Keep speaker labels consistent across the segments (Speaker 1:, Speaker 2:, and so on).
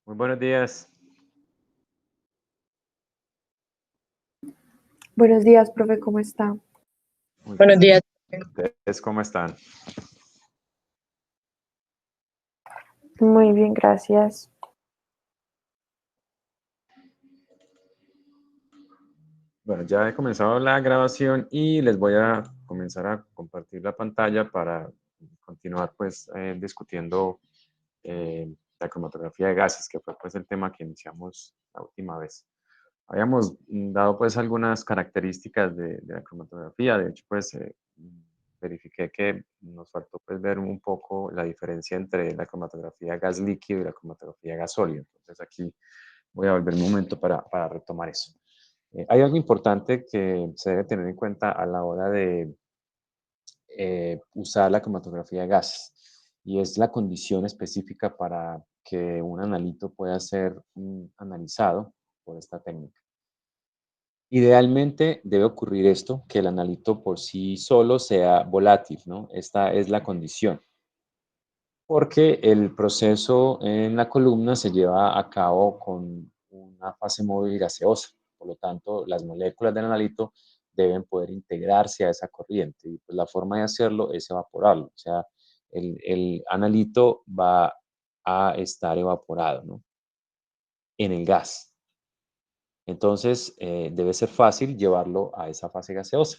Speaker 1: Muy buenos días.
Speaker 2: Buenos días, profe, ¿cómo está?
Speaker 1: Muy
Speaker 3: Buenos
Speaker 1: bien.
Speaker 3: días.
Speaker 1: ¿Ustedes cómo están?
Speaker 2: Muy bien, gracias.
Speaker 1: Bueno, ya he comenzado la grabación y les voy a comenzar a compartir la pantalla para continuar pues discutiendo la cromatografía de gases, que fue pues el tema que iniciamos la última vez. Habíamos dado pues algunas características de la cromatografía, de hecho pues verifiqué que nos faltó pues ver un poco la diferencia entre la cromatografía gas líquido y la cromatografía gas sólido. Entonces aquí voy a volver un momento para retomar eso. Hay algo importante que se debe tener en cuenta a la hora de usar la cromatografía de gases y es la condición específica para que un analito pueda ser analizado por esta técnica. Idealmente debe ocurrir esto, que el analito por sí solo sea volátil, ¿no? Esta es la condición, porque el proceso en la columna se lleva a cabo con una fase móvil gaseosa. Por lo tanto, las moléculas del analito deben poder integrarse a esa corriente y pues, la forma de hacerlo es evaporarlo. O sea, el analito va a estar evaporado, ¿no? En el gas. Entonces, debe ser fácil llevarlo a esa fase gaseosa.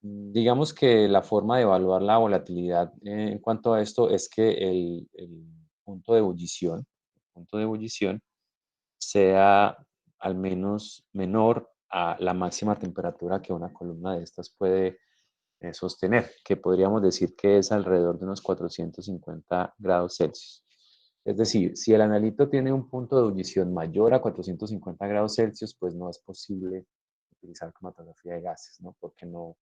Speaker 1: Digamos que la forma de evaluar la volatilidad en cuanto a esto es que el punto de ebullición sea al menos menor a la máxima temperatura que una columna de estas puede sostener, que podríamos decir que es alrededor de unos 450 grados Celsius. Es decir, si el analito tiene un punto de ebullición mayor a 450 grados Celsius, pues no es posible utilizar cromatografía de gases, ¿no? Porque no,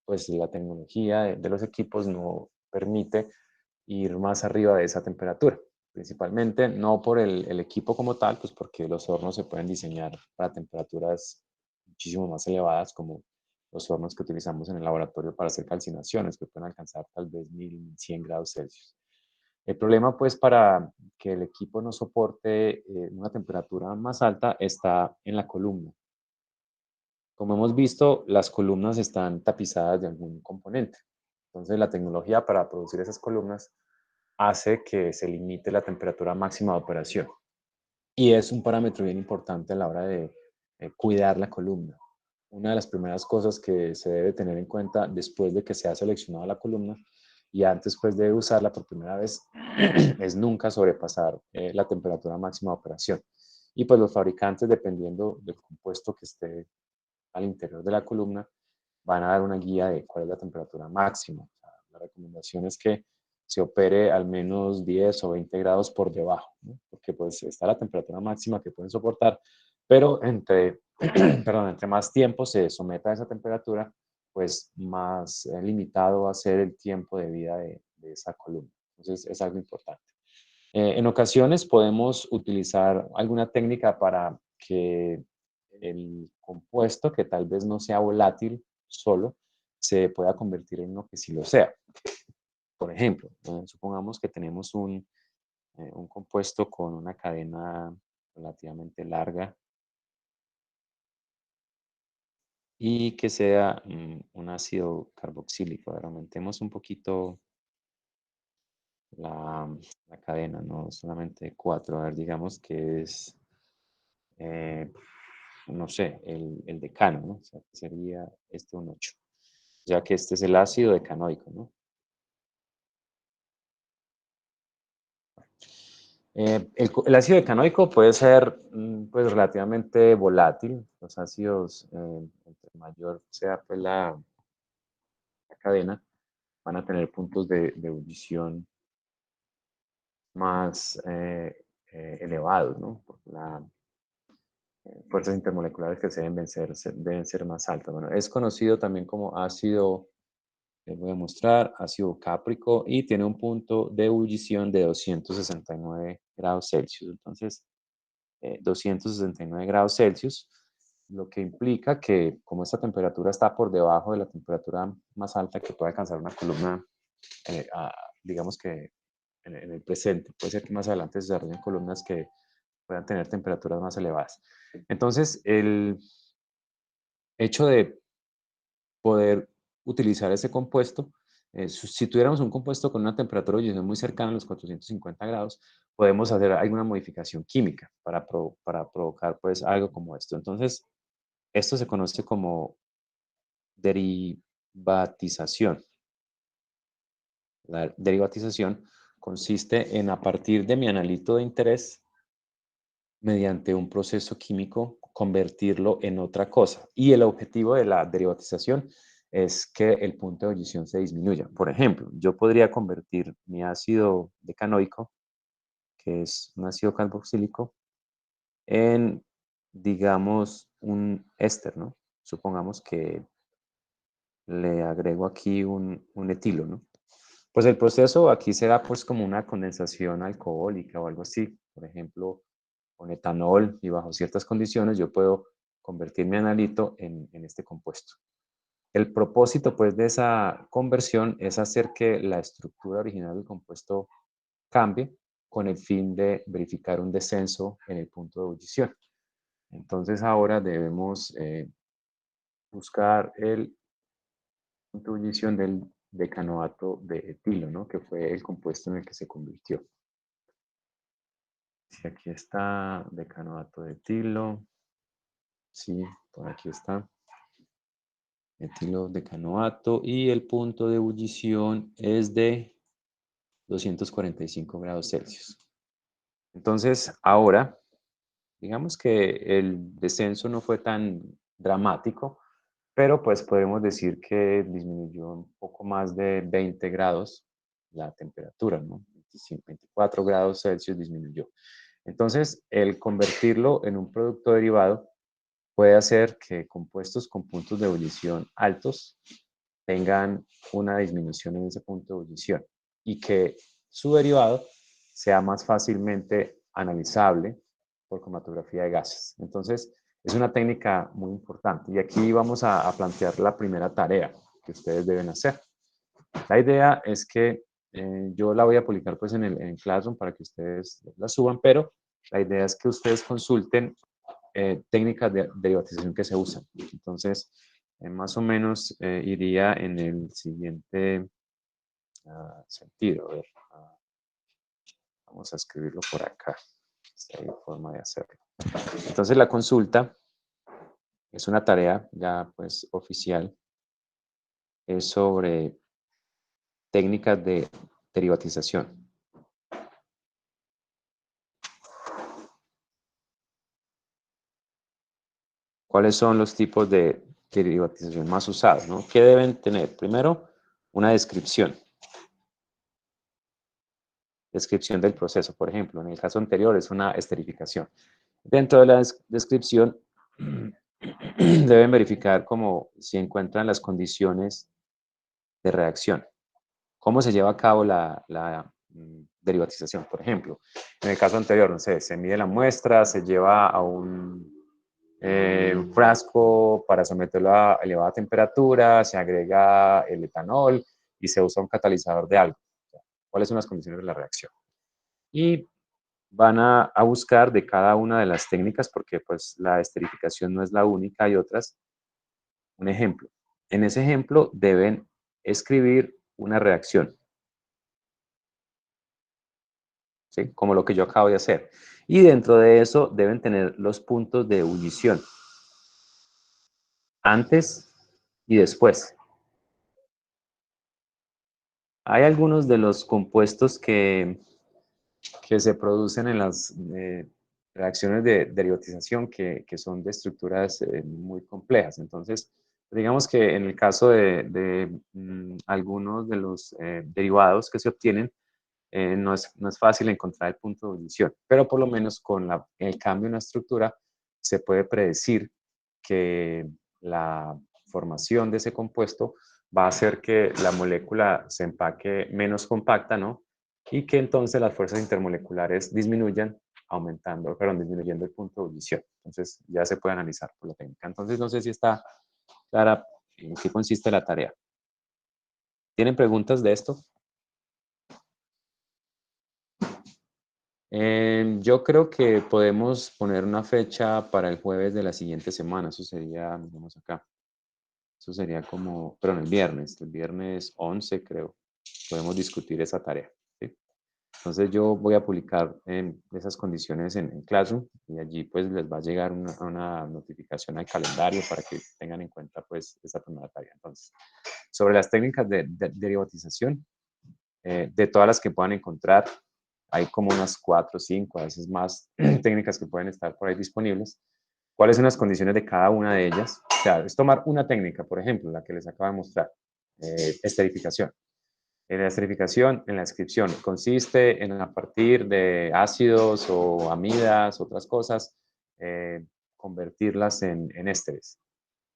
Speaker 1: pues la tecnología de los equipos no permite ir más arriba de esa temperatura. Principalmente no por el equipo como tal, pues porque los hornos se pueden diseñar para temperaturas muchísimo más elevadas, como los hornos que utilizamos en el laboratorio para hacer calcinaciones, que pueden alcanzar tal vez 1100 grados Celsius. El problema, pues, para que el equipo no soporte una temperatura más alta está en la columna. Como hemos visto, las columnas están tapizadas de algún componente. Entonces, la tecnología para producir esas columnas hace que se limite la temperatura máxima de operación. Y es un parámetro bien importante a la hora de cuidar la columna. Una de las primeras cosas que se debe tener en cuenta después de que se ha seleccionado la columna y antes pues, de usarla por primera vez es nunca sobrepasar la temperatura máxima de operación. Y pues los fabricantes, dependiendo del compuesto que esté al interior de la columna, van a dar una guía de cuál es la temperatura máxima. O sea, la recomendación es que se opere al menos 10 o 20 grados por debajo, ¿no? Porque pues está la temperatura máxima que pueden soportar, pero perdón, entre más tiempo se someta a esa temperatura, pues más limitado va a ser el tiempo de vida de esa columna. Entonces es algo importante. En ocasiones podemos utilizar alguna técnica para que el compuesto, que tal vez no sea volátil solo, se pueda convertir en uno que sí lo sea. Por ejemplo, supongamos que tenemos un compuesto con una cadena relativamente larga y que sea un ácido carboxílico. A ver, aumentemos un poquito la cadena, no solamente 4. A ver, digamos que es eh, no sé, el decano, ¿no? O sea, que sería este un 8, ya que este es el ácido decanoico, ¿no? El ácido decanoico puede ser pues, relativamente volátil. Los ácidos, entre mayor sea pues, la cadena, van a tener puntos de ebullición más elevados, ¿no? Por la fuerzas intermoleculares que se deben vencer deben ser más altas. Bueno, es conocido también como ácido, les voy a mostrar, ácido cáprico y tiene un punto de ebullición de 269 grados Celsius. Entonces, 269 grados Celsius, lo que implica que como esta temperatura está por debajo de la temperatura más alta que puede alcanzar una columna, digamos que en el presente. Puede ser que más adelante se desarrollen columnas que puedan tener temperaturas más elevadas. Entonces, el hecho de poder utilizar ese compuesto, si tuviéramos un compuesto con una temperatura de ebullición muy cercana a los 450 grados, podemos hacer alguna modificación química para provocar pues algo como esto. Entonces, esto se conoce como derivatización. La derivatización consiste en, a partir de mi analito de interés, mediante un proceso químico, convertirlo en otra cosa. Y el objetivo de la derivatización es que el punto de ebullición se disminuya. Por ejemplo, yo podría convertir mi ácido decanoico, que es un ácido carboxílico, en, digamos, un éster, ¿no? Supongamos que le agrego aquí un etilo, ¿no? Pues el proceso aquí será pues como una condensación alcohólica o algo así. Por ejemplo, con etanol y bajo ciertas condiciones yo puedo convertir mi analito en este compuesto. El propósito pues de esa conversión es hacer que la estructura original del compuesto cambie con el fin de verificar un descenso en el punto de ebullición. Entonces ahora debemos buscar el punto de ebullición del decanoato de etilo, ¿no? Que fue el compuesto en el que se convirtió. Si aquí está decanoato de etilo, sí, por aquí está etilo decanoato y el punto de ebullición es de 245 grados Celsius. Entonces, ahora, digamos que el descenso no fue tan dramático, pero pues podemos decir que disminuyó un poco más de 20 grados la temperatura, ¿no? 24 grados Celsius disminuyó. Entonces, el convertirlo en un producto derivado puede hacer que compuestos con puntos de ebullición altos tengan una disminución en ese punto de ebullición y que su derivado sea más fácilmente analizable por cromatografía de gases. Entonces, es una técnica muy importante y aquí vamos a plantear la primera tarea que ustedes deben hacer. La idea es que yo la voy a publicar pues en Classroom para que ustedes la suban, pero la idea es que ustedes consulten técnicas de derivatización que se usan. Entonces, más o menos iría en el siguiente sentido. A ver, vamos a escribirlo por acá. Esta hay forma de hacerlo. Entonces, la consulta es una tarea ya pues oficial. Es sobre técnicas de derivatización. ¿Cuáles son los tipos de derivatización más usados, ¿no? ¿Qué deben tener? Primero, una descripción. Descripción del proceso, por ejemplo. En el caso anterior es una esterificación. Dentro de la descripción deben verificar cómo se encuentran las condiciones de reacción. ¿Cómo se lleva a cabo la derivatización? Por ejemplo, en el caso anterior, no sé, se mide la muestra, se lleva a un frasco para someterlo a elevada temperatura, se agrega el etanol y se usa un catalizador de algo. ¿Cuáles son las condiciones de la reacción? Y van a buscar de cada una de las técnicas, porque pues la esterificación no es la única, hay otras, un ejemplo. En ese ejemplo deben escribir una reacción, ¿sí? Como lo que yo acabo de hacer. Y dentro de eso deben tener los puntos de ebullición, antes y después. Hay algunos de los compuestos que se producen en las reacciones de derivatización que son de estructuras muy complejas. Entonces, digamos que en el caso de algunos de los derivados que se obtienen, no es fácil encontrar el punto de ebullición, pero por lo menos con el cambio en la estructura se puede predecir que la formación de ese compuesto va a hacer que la molécula se empaque menos compacta, ¿no? Y que entonces las fuerzas intermoleculares disminuyan, disminuyendo el punto de ebullición. Entonces ya se puede analizar por la técnica. Entonces no sé si está clara en qué consiste la tarea. ¿Tienen preguntas de esto? Yo creo que podemos poner una fecha para el jueves de la siguiente semana. Eso sería, vamos acá. Eso sería como, pero el viernes 11 creo. Podemos discutir esa tarea. ¿Sí? Entonces yo voy a publicar esas condiciones en Classroom y allí pues les va a llegar una notificación al calendario para que tengan en cuenta pues esa primera tarea. Entonces, sobre las técnicas de derivatización, de todas las que puedan encontrar, hay como unas 4 o 5, a veces más técnicas que pueden estar por ahí disponibles. ¿Cuáles son las condiciones de cada una de ellas? O sea, es tomar una técnica, por ejemplo, la que les acabo de mostrar, esterificación. La esterificación en la descripción consiste en a partir de ácidos o amidas, otras cosas, convertirlas en ésteres.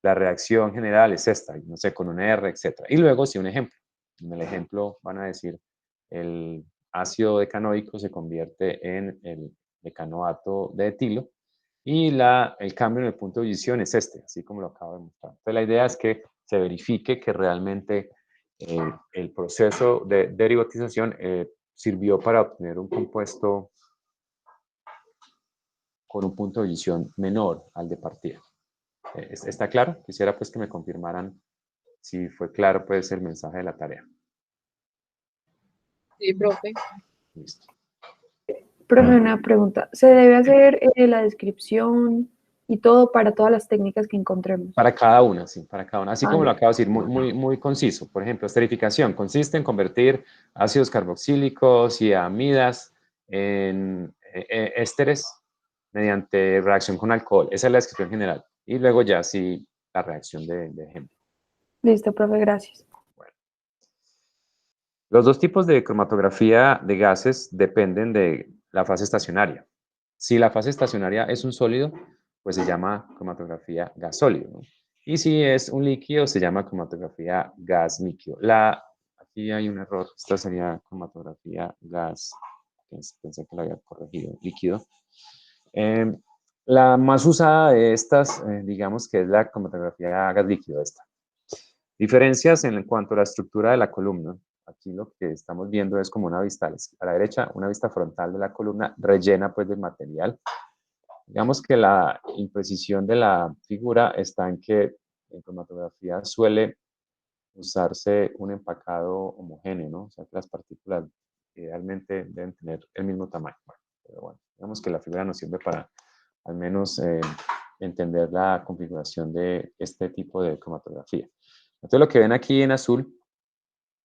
Speaker 1: La reacción general es esta, no sé, con una R, etc. Y luego, sí, un ejemplo. En el ejemplo van a decir, el ácido decanoico se convierte en el decanoato de etilo y el cambio en el punto de ebullición es este, así como lo acabo de mostrar. Entonces, la idea es que se verifique que realmente el proceso de derivatización sirvió para obtener un compuesto con un punto de ebullición menor al de partida. ¿Está claro? Quisiera pues que me confirmaran si fue claro pues el mensaje de la tarea.
Speaker 3: Sí, profe.
Speaker 1: Listo.
Speaker 2: Profe, una pregunta. ¿Se debe hacer la descripción y todo para todas las técnicas que encontremos?
Speaker 1: Para cada una, sí, para cada una. Así como lo
Speaker 2: Ya.
Speaker 1: acabo de decir, muy conciso. Por ejemplo, esterificación consiste en convertir ácidos carboxílicos y amidas en ésteres mediante reacción con alcohol. Esa es la descripción general. Y luego ya sí la reacción de ejemplo.
Speaker 2: Listo, profe, gracias.
Speaker 1: Bueno. Los dos tipos de cromatografía de gases dependen de la fase estacionaria. Si la fase estacionaria es un sólido, pues se llama cromatografía gas sólido, ¿no? Y si es un líquido, se llama cromatografía gas líquido. Aquí hay un error, esta sería cromatografía gas, pensé que lo había corregido, líquido. Eh, la más usada de estas, digamos que es la cromatografía gas líquido, esta. Diferencias en cuanto a la estructura de la columna. Aquí lo que estamos viendo es como una vista a la derecha, una vista frontal de la columna rellena pues de material. Digamos que la imprecisión de la figura está en que en cromatografía suele usarse un empacado homogéneo, ¿no? O sea que las partículas idealmente deben tener el mismo tamaño. Bueno, pero bueno, digamos que la figura nos sirve para al menos entender la configuración de este tipo de cromatografía. Entonces lo que ven aquí en azul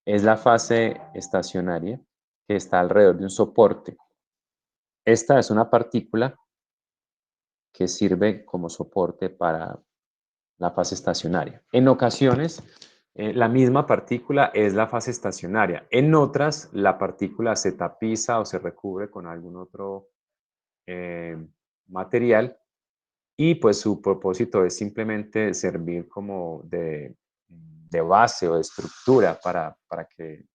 Speaker 1: es la fase estacionaria que está alrededor de un soporte. Esta es una partícula que sirve como soporte para la fase estacionaria. En ocasiones, la misma partícula es la fase estacionaria. En otras, la partícula se tapiza o se recubre con algún otro material y pues su propósito es simplemente servir como de base o de estructura para que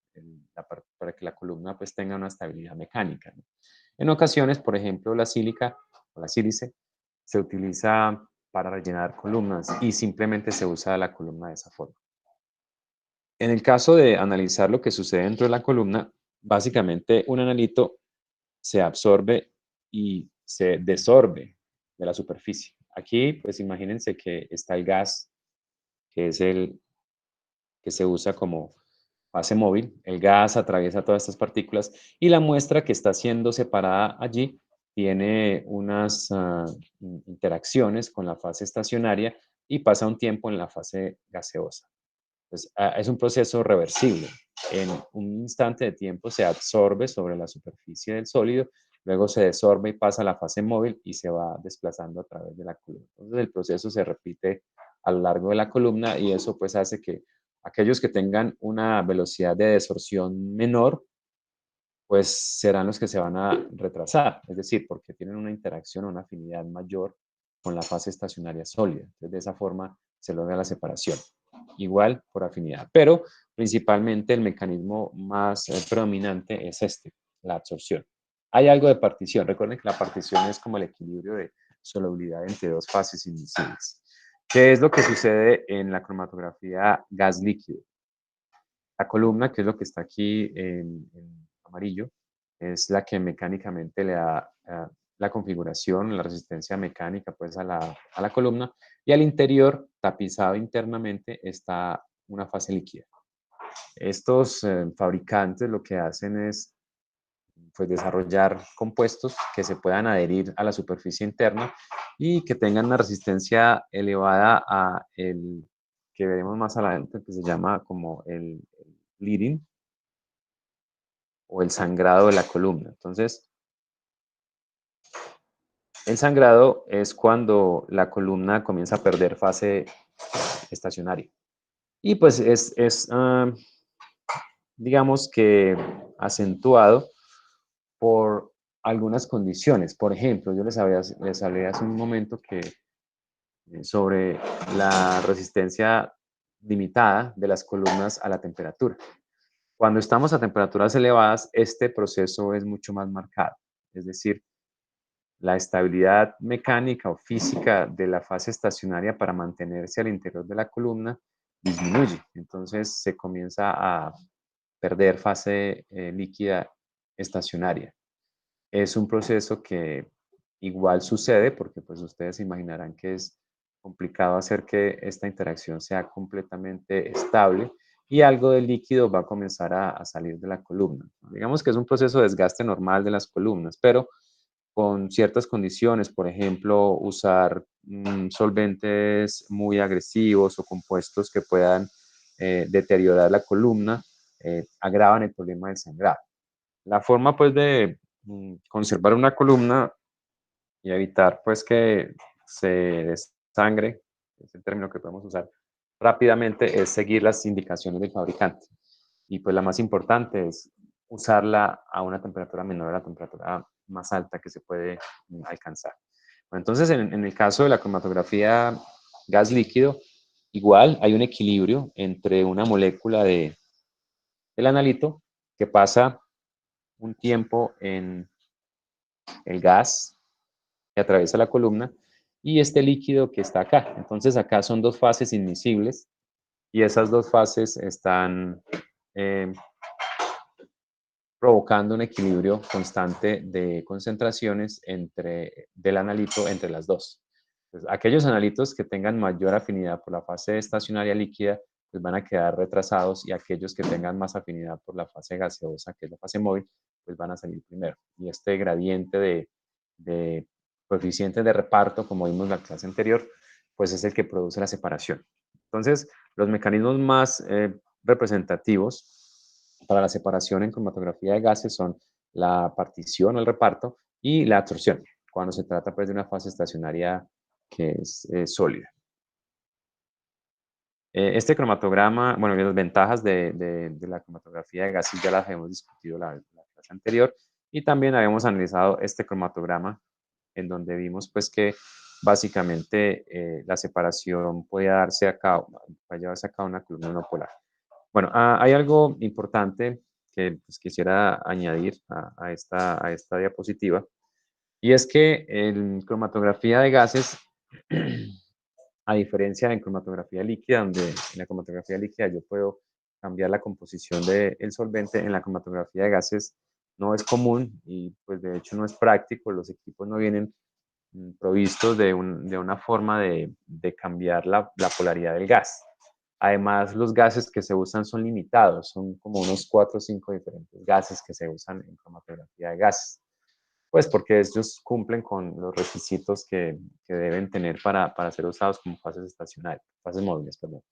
Speaker 1: la columna pues tenga una estabilidad mecánica, ¿no? En ocasiones, por ejemplo, la sílica o la sílice se utiliza para rellenar columnas y simplemente se usa la columna de esa forma. En el caso de analizar lo que sucede dentro de la columna, básicamente un analito se absorbe y se desorbe de la superficie. Aquí, pues imagínense que está el gas, que es el que se usa como fase móvil. El gas atraviesa todas estas partículas y la muestra que está siendo separada allí tiene unas interacciones con la fase estacionaria y pasa un tiempo en la fase gaseosa. Pues, es un proceso reversible. En un instante de tiempo se absorbe sobre la superficie del sólido, luego se desorbe y pasa a la fase móvil y se va desplazando a través de la columna. Entonces el proceso se repite a lo largo de la columna y eso pues hace que aquellos que tengan una velocidad de desorción menor, pues serán los que se van a retrasar, es decir, porque tienen una interacción o una afinidad mayor con la fase estacionaria sólida. Entonces, de esa forma se logra la separación, igual por afinidad. Pero principalmente el mecanismo más predominante es este, la absorción. Hay algo de partición. Recuerden que la partición es como el equilibrio de solubilidad entre dos fases invisibles. ¿Qué es lo que sucede en la cromatografía gas líquido? La columna, que es lo que está aquí en amarillo, es la que mecánicamente le da la configuración, la resistencia mecánica pues a la columna, y al interior, tapizado internamente, está una fase líquida. Estos fabricantes lo que hacen es pues, desarrollar compuestos que se puedan adherir a la superficie interna y que tengan una resistencia elevada a el que veremos más adelante, que se llama como el bleeding o el sangrado de la columna. Entonces, el sangrado es cuando la columna comienza a perder fase estacionaria. Y pues digamos que acentuado por algunas condiciones. Por ejemplo, yo les hablé hace un momento que sobre la resistencia limitada de las columnas a la temperatura. Cuando estamos a temperaturas elevadas, este proceso es mucho más marcado. Es decir, la estabilidad mecánica o física de la fase estacionaria para mantenerse al interior de la columna disminuye. Entonces se comienza a perder fase líquida estacionaria. Es un proceso que igual sucede porque pues ustedes se imaginarán que es complicado hacer que esta interacción sea completamente estable y algo de líquido va a comenzar a salir de la columna. Digamos que es un proceso de desgaste normal de las columnas, pero con ciertas condiciones, por ejemplo, usar solventes muy agresivos o compuestos que puedan deteriorar la columna, agravan el problema del sangrado. La forma pues de conservar una columna y evitar pues que se desangre, es el término que podemos usar rápidamente, es seguir las indicaciones del fabricante. Y pues la más importante es usarla a una temperatura menor a la temperatura más alta que se puede alcanzar. Bueno, entonces, en el caso de la cromatografía gas líquido, igual hay un equilibrio entre una molécula del analito que pasa un tiempo en el gas que atraviesa la columna y este líquido que está acá. Entonces acá son dos fases inmisibles y esas dos fases están eh, provocando un equilibrio constante de concentraciones del analito entre las dos. Entonces, aquellos analitos que tengan mayor afinidad por la fase estacionaria líquida, pues van a quedar retrasados y aquellos que tengan más afinidad por la fase gaseosa, que es la fase móvil, pues van a salir primero. Y este gradiente de coeficientes de reparto, como vimos en la clase anterior, pues es el que produce la separación. Entonces, los mecanismos más representativos para la separación en cromatografía de gases son la partición o el reparto y la absorción, cuando se trata pues, de una fase estacionaria que es sólida. Este cromatograma, bueno, las ventajas de la cromatografía de gases ya las hemos discutido la clase anterior y también habíamos analizado este cromatograma en donde vimos pues que básicamente la separación puede darse a cabo, puede llevarse a cabo una columna no polar. Bueno, hay algo importante que pues, quisiera añadir a esta diapositiva, y es que en cromatografía de gases, a diferencia de cromatografía líquida, donde en la cromatografía líquida yo puedo cambiar la composición del solvente, en la cromatografía de gases no es común y pues de hecho no es práctico, los equipos no vienen provistos de una forma de cambiar la polaridad del gas. Además, los gases que se usan son limitados, son como unos 4 o 5 diferentes gases que se usan en cromatografía de gases. Pues porque ellos cumplen con los requisitos que deben tener para ser usados como fases estacionarias, fases móviles, perdón.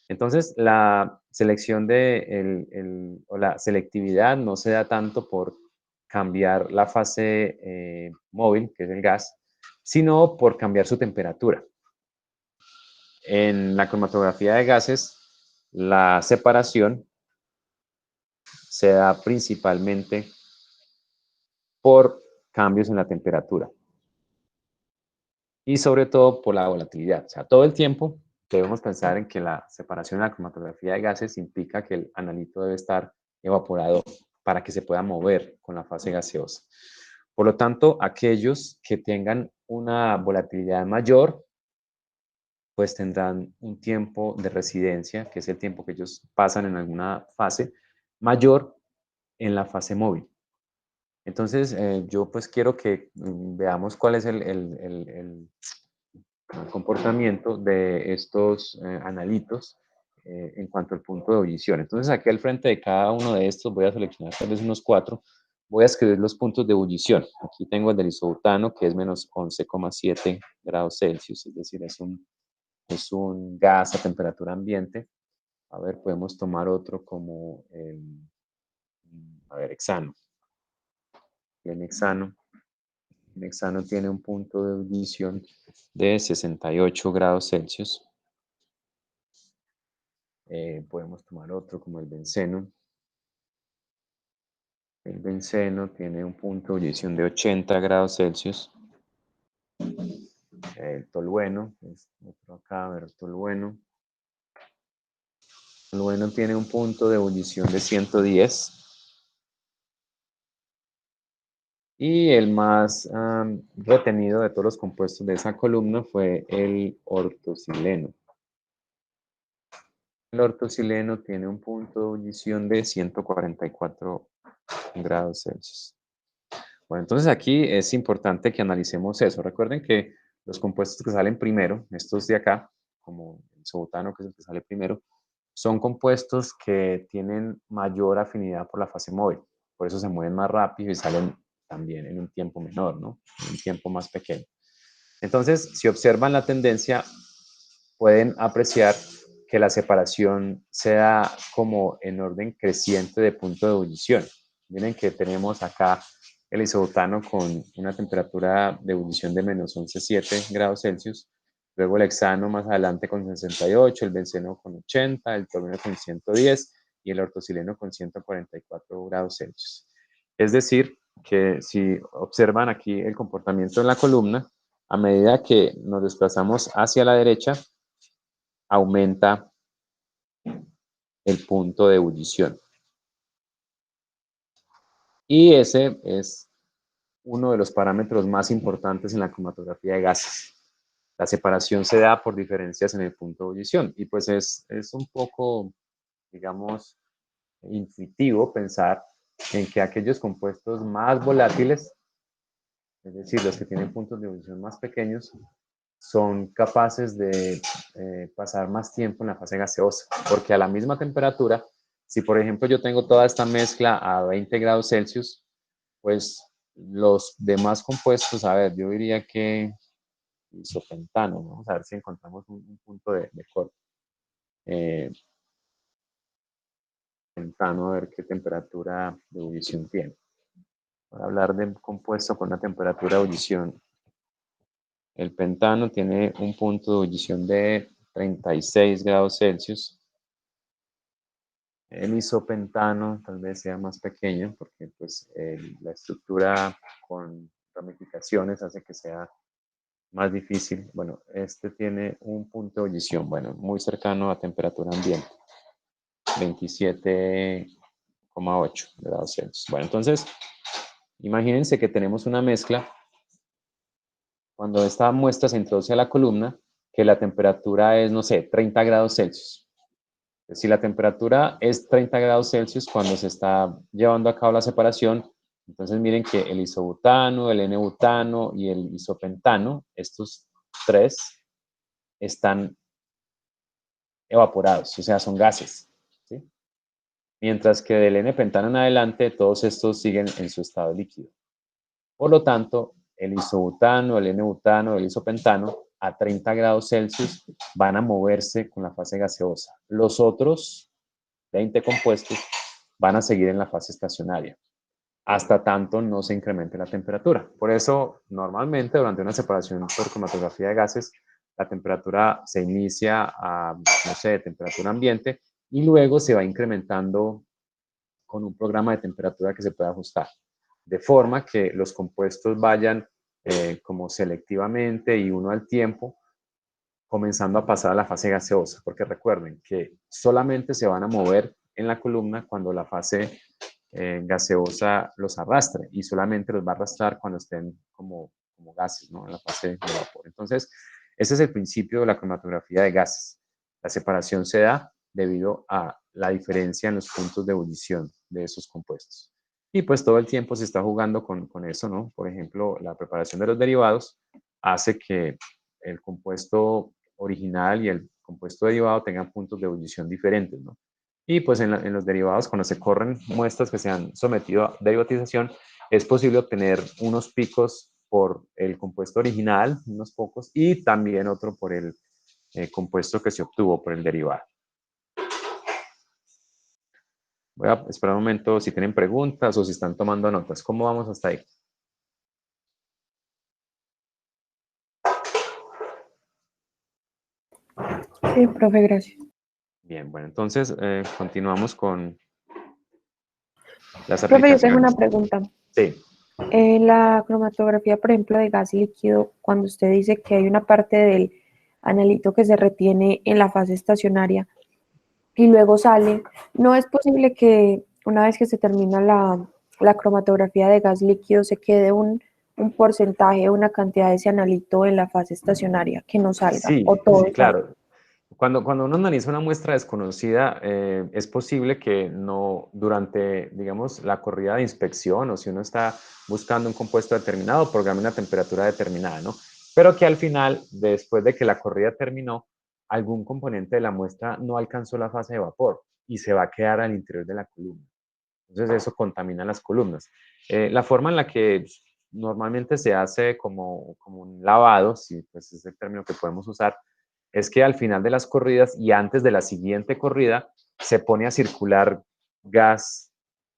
Speaker 1: Entonces, la selección o la selectividad no se da tanto por cambiar la fase móvil, que es el gas, sino por cambiar su temperatura. En la cromatografía de gases, la separación se da principalmente por cambios en la temperatura y sobre todo por la volatilidad. O sea, todo el tiempo debemos pensar en que la separación en la cromatografía de gases implica que el analito debe estar evaporado para que se pueda mover con la fase gaseosa. Por lo tanto, aquellos que tengan una volatilidad mayor, pues tendrán un tiempo de residencia, que es el tiempo que ellos pasan en alguna fase, mayor en la fase móvil. Entonces, yo pues quiero que veamos cuál es el comportamiento de estos analitos en cuanto al punto de ebullición. Entonces, aquí al frente de cada uno de estos voy a seleccionar tal vez unos 4. Voy a escribir los puntos de ebullición. Aquí tengo el del isobutano, que es menos 11,7 grados Celsius, es decir, es un gas a temperatura ambiente. A ver, podemos tomar otro como, a ver, hexano. El hexano. El hexano tiene un punto de ebullición de 68 grados Celsius. Podemos tomar otro como el benceno. El benceno tiene un punto de ebullición de 80 grados Celsius. El tolueno, es otro acá, a ver, tolueno. El tolueno tiene un punto de ebullición de 110. Y el más retenido de todos los compuestos de esa columna fue el ortocileno. El ortocileno tiene un punto de ebullición de 144 grados Celsius. Bueno, entonces aquí es importante que analicemos eso. Recuerden que los compuestos que salen primero, estos de acá, como el isobutano, que es el que sale primero, son compuestos que tienen mayor afinidad por la fase móvil. Por eso se mueven más rápido y salen también en un tiempo menor, ¿no? En un tiempo más pequeño. Entonces, si observan la tendencia, pueden apreciar que la separación se da como en orden creciente de punto de ebullición. Miren que tenemos acá el isobutano con una temperatura de ebullición de menos 11,7 grados Celsius, luego el hexano más adelante con 68, el benceno con 80, el tolueno con 110 y el ortocileno con 144 grados Celsius. Es decir, que si observan aquí el comportamiento en la columna, a medida que nos desplazamos hacia la derecha, aumenta el punto de ebullición. Y ese es uno de los parámetros más importantes en la cromatografía de gases. La separación se da por diferencias en el punto de ebullición. Y pues es un poco, digamos, intuitivo pensar en que aquellos compuestos más volátiles, es decir, los que tienen puntos de ebullición más pequeños, son capaces de pasar más tiempo en la fase gaseosa, porque a la misma temperatura, si por ejemplo yo tengo toda esta mezcla a 20 grados Celsius, pues los demás compuestos, a ver, yo diría que isopentano, ¿no? Vamos a ver si encontramos un punto de corte. Pentano, a ver qué temperatura de ebullición tiene. Para hablar de un compuesto con una temperatura de ebullición, el pentano tiene un punto de ebullición de 36 grados Celsius. El isopentano tal vez sea más pequeño porque pues, la estructura con ramificaciones hace que sea más difícil. Bueno, este tiene un punto de ebullición, bueno, muy cercano a temperatura ambiente, 27,8 grados Celsius. Bueno, entonces, imagínense que tenemos una mezcla. Cuando esta muestra se introduce a la columna, que la temperatura es, no sé, 30 grados Celsius. Si la temperatura es 30 grados Celsius cuando se está llevando a cabo la separación, entonces miren que el isobutano, el N-butano y el isopentano, estos tres, están evaporados, o sea, son gases. ¿Sí? Mientras que del N-pentano en adelante, todos estos siguen en su estado líquido. Por lo tanto, el isobutano, el N-butano, el isopentano, a 30 grados Celsius van a moverse con la fase gaseosa. Los otros 20 compuestos van a seguir en la fase estacionaria, hasta tanto no se incremente la temperatura. Por eso, normalmente, durante una separación por cromatografía de gases, la temperatura se inicia a, no sé, temperatura ambiente y luego se va incrementando con un programa de temperatura que se puede ajustar, de forma que los compuestos vayan como selectivamente y uno al tiempo, comenzando a pasar a la fase gaseosa, porque recuerden que solamente se van a mover en la columna cuando la fase gaseosa los arrastre y solamente los va a arrastrar cuando estén como gases, ¿no? En la fase de vapor. Entonces, ese es el principio de la cromatografía de gases. La separación se da debido a la diferencia en los puntos de ebullición de esos compuestos. Y pues todo el tiempo se está jugando con eso, ¿no? Por ejemplo, la preparación de los derivados hace que el compuesto original y el compuesto derivado tengan puntos de ebullición diferentes, ¿no? Y pues en los derivados, cuando se corren muestras que se han sometido a derivatización, es posible obtener unos picos por el compuesto original, unos pocos, y también otro por el compuesto que se obtuvo por el derivado. Voy a esperar un momento si tienen preguntas o si están tomando notas. ¿Cómo vamos hasta ahí?
Speaker 2: Sí, profe, gracias.
Speaker 1: Bien, bueno, entonces continuamos con las
Speaker 2: Profe, yo tengo una
Speaker 1: aplicaciones.
Speaker 2: pregunta.
Speaker 1: Sí,
Speaker 2: En la cromatografía, por ejemplo, de gas líquido, cuando usted dice que hay una parte del analito que se retiene en la fase estacionaria y luego sale, ¿no es posible que una vez que se termina la cromatografía de gas líquido se quede un porcentaje, una cantidad de ese analito en la fase estacionaria que no salga o
Speaker 1: sí,
Speaker 2: todo
Speaker 1: sí,
Speaker 2: salga?
Speaker 1: claro. Cuando uno analiza una muestra desconocida, es posible que no, durante, digamos, la corrida de inspección o si uno está buscando un compuesto determinado, programe una temperatura determinada, ¿no? Pero que al final, después de que la corrida terminó, algún componente de la muestra no alcanzó la fase de vapor y se va a quedar al interior de la columna. Entonces eso contamina las columnas. La forma en la que normalmente se hace como un lavado, si pues es el término que podemos usar, es que al final de las corridas y antes de la siguiente corrida se pone a circular gas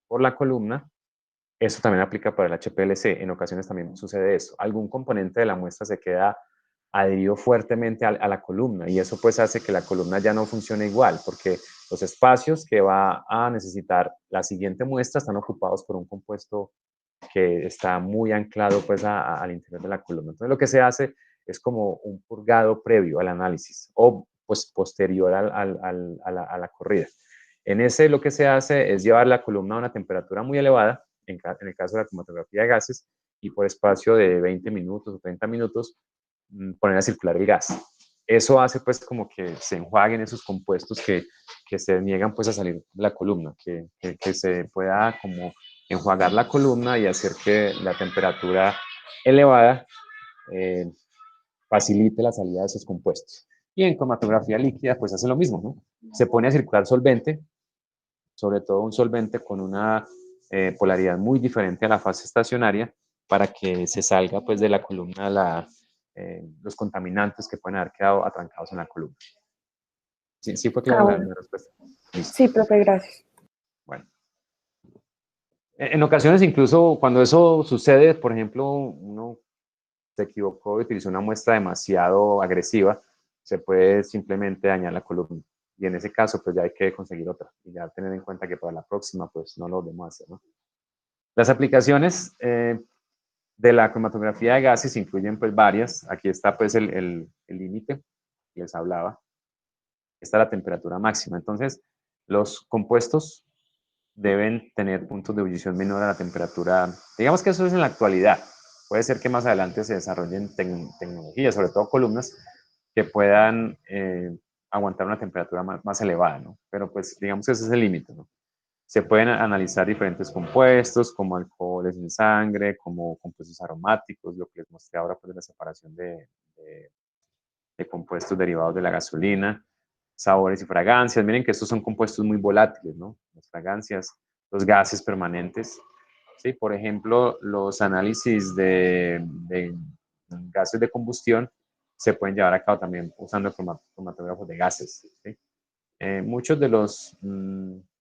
Speaker 1: por la columna. Eso también aplica para el HPLC. En ocasiones también sucede eso. Algún componente de la muestra se queda adherido fuertemente a la columna y eso pues hace que la columna ya no funcione igual porque los espacios que va a necesitar la siguiente muestra están ocupados por un compuesto que está muy anclado pues al interior de la columna. Entonces lo que se hace es como un purgado previo al análisis o pues posterior a la corrida. En ese lo que se hace es llevar la columna a una temperatura muy elevada, en el caso de la cromatografía de gases, y por espacio de 20 minutos o 30 minutos poner a circular el gas. Eso hace pues como que se enjuaguen esos compuestos que se niegan pues a salir de la columna, que se pueda como enjuagar la columna y hacer que la temperatura elevada eh, facilite la salida de esos compuestos. Y en cromatografía líquida pues hace lo mismo, ¿no? Se pone a circular solvente, sobre todo un solvente con una polaridad muy diferente a la fase estacionaria para que se salga pues de la columna los contaminantes que pueden haber quedado atrancados en la columna. ¿Sí, sí fue clara
Speaker 2: Ah, bueno.
Speaker 1: la respuesta? Listo.
Speaker 2: Sí, profe, gracias.
Speaker 1: Bueno. En ocasiones, incluso cuando eso sucede, por ejemplo, uno se equivocó y utilizó una muestra demasiado agresiva, se puede simplemente dañar la columna. Y en ese caso, pues ya hay que conseguir otra. Y ya tener en cuenta que para la próxima, pues no lo debemos hacer, ¿no? Las aplicaciones de la cromatografía de gases incluyen pues varias. Aquí está pues el límite que les hablaba. Esta es la temperatura máxima. Entonces, los compuestos deben tener puntos de ebullición menor a la temperatura. Digamos que eso es en la actualidad. Puede ser que más adelante se desarrollen tecnologías, sobre todo columnas, que puedan aguantar una temperatura más elevada, ¿no? Pero pues digamos que ese es el límite, ¿no? Se pueden analizar diferentes compuestos, como alcoholes en sangre, como compuestos aromáticos, lo que les mostré ahora pues, de la separación de compuestos derivados de la gasolina, sabores y fragancias. Miren que estos son compuestos muy volátiles, ¿no? Las fragancias, los gases permanentes. ¿Sí? Por ejemplo, los análisis de gases de combustión se pueden llevar a cabo también usando cromatógrafos de gases. ¿Sí? Muchos de los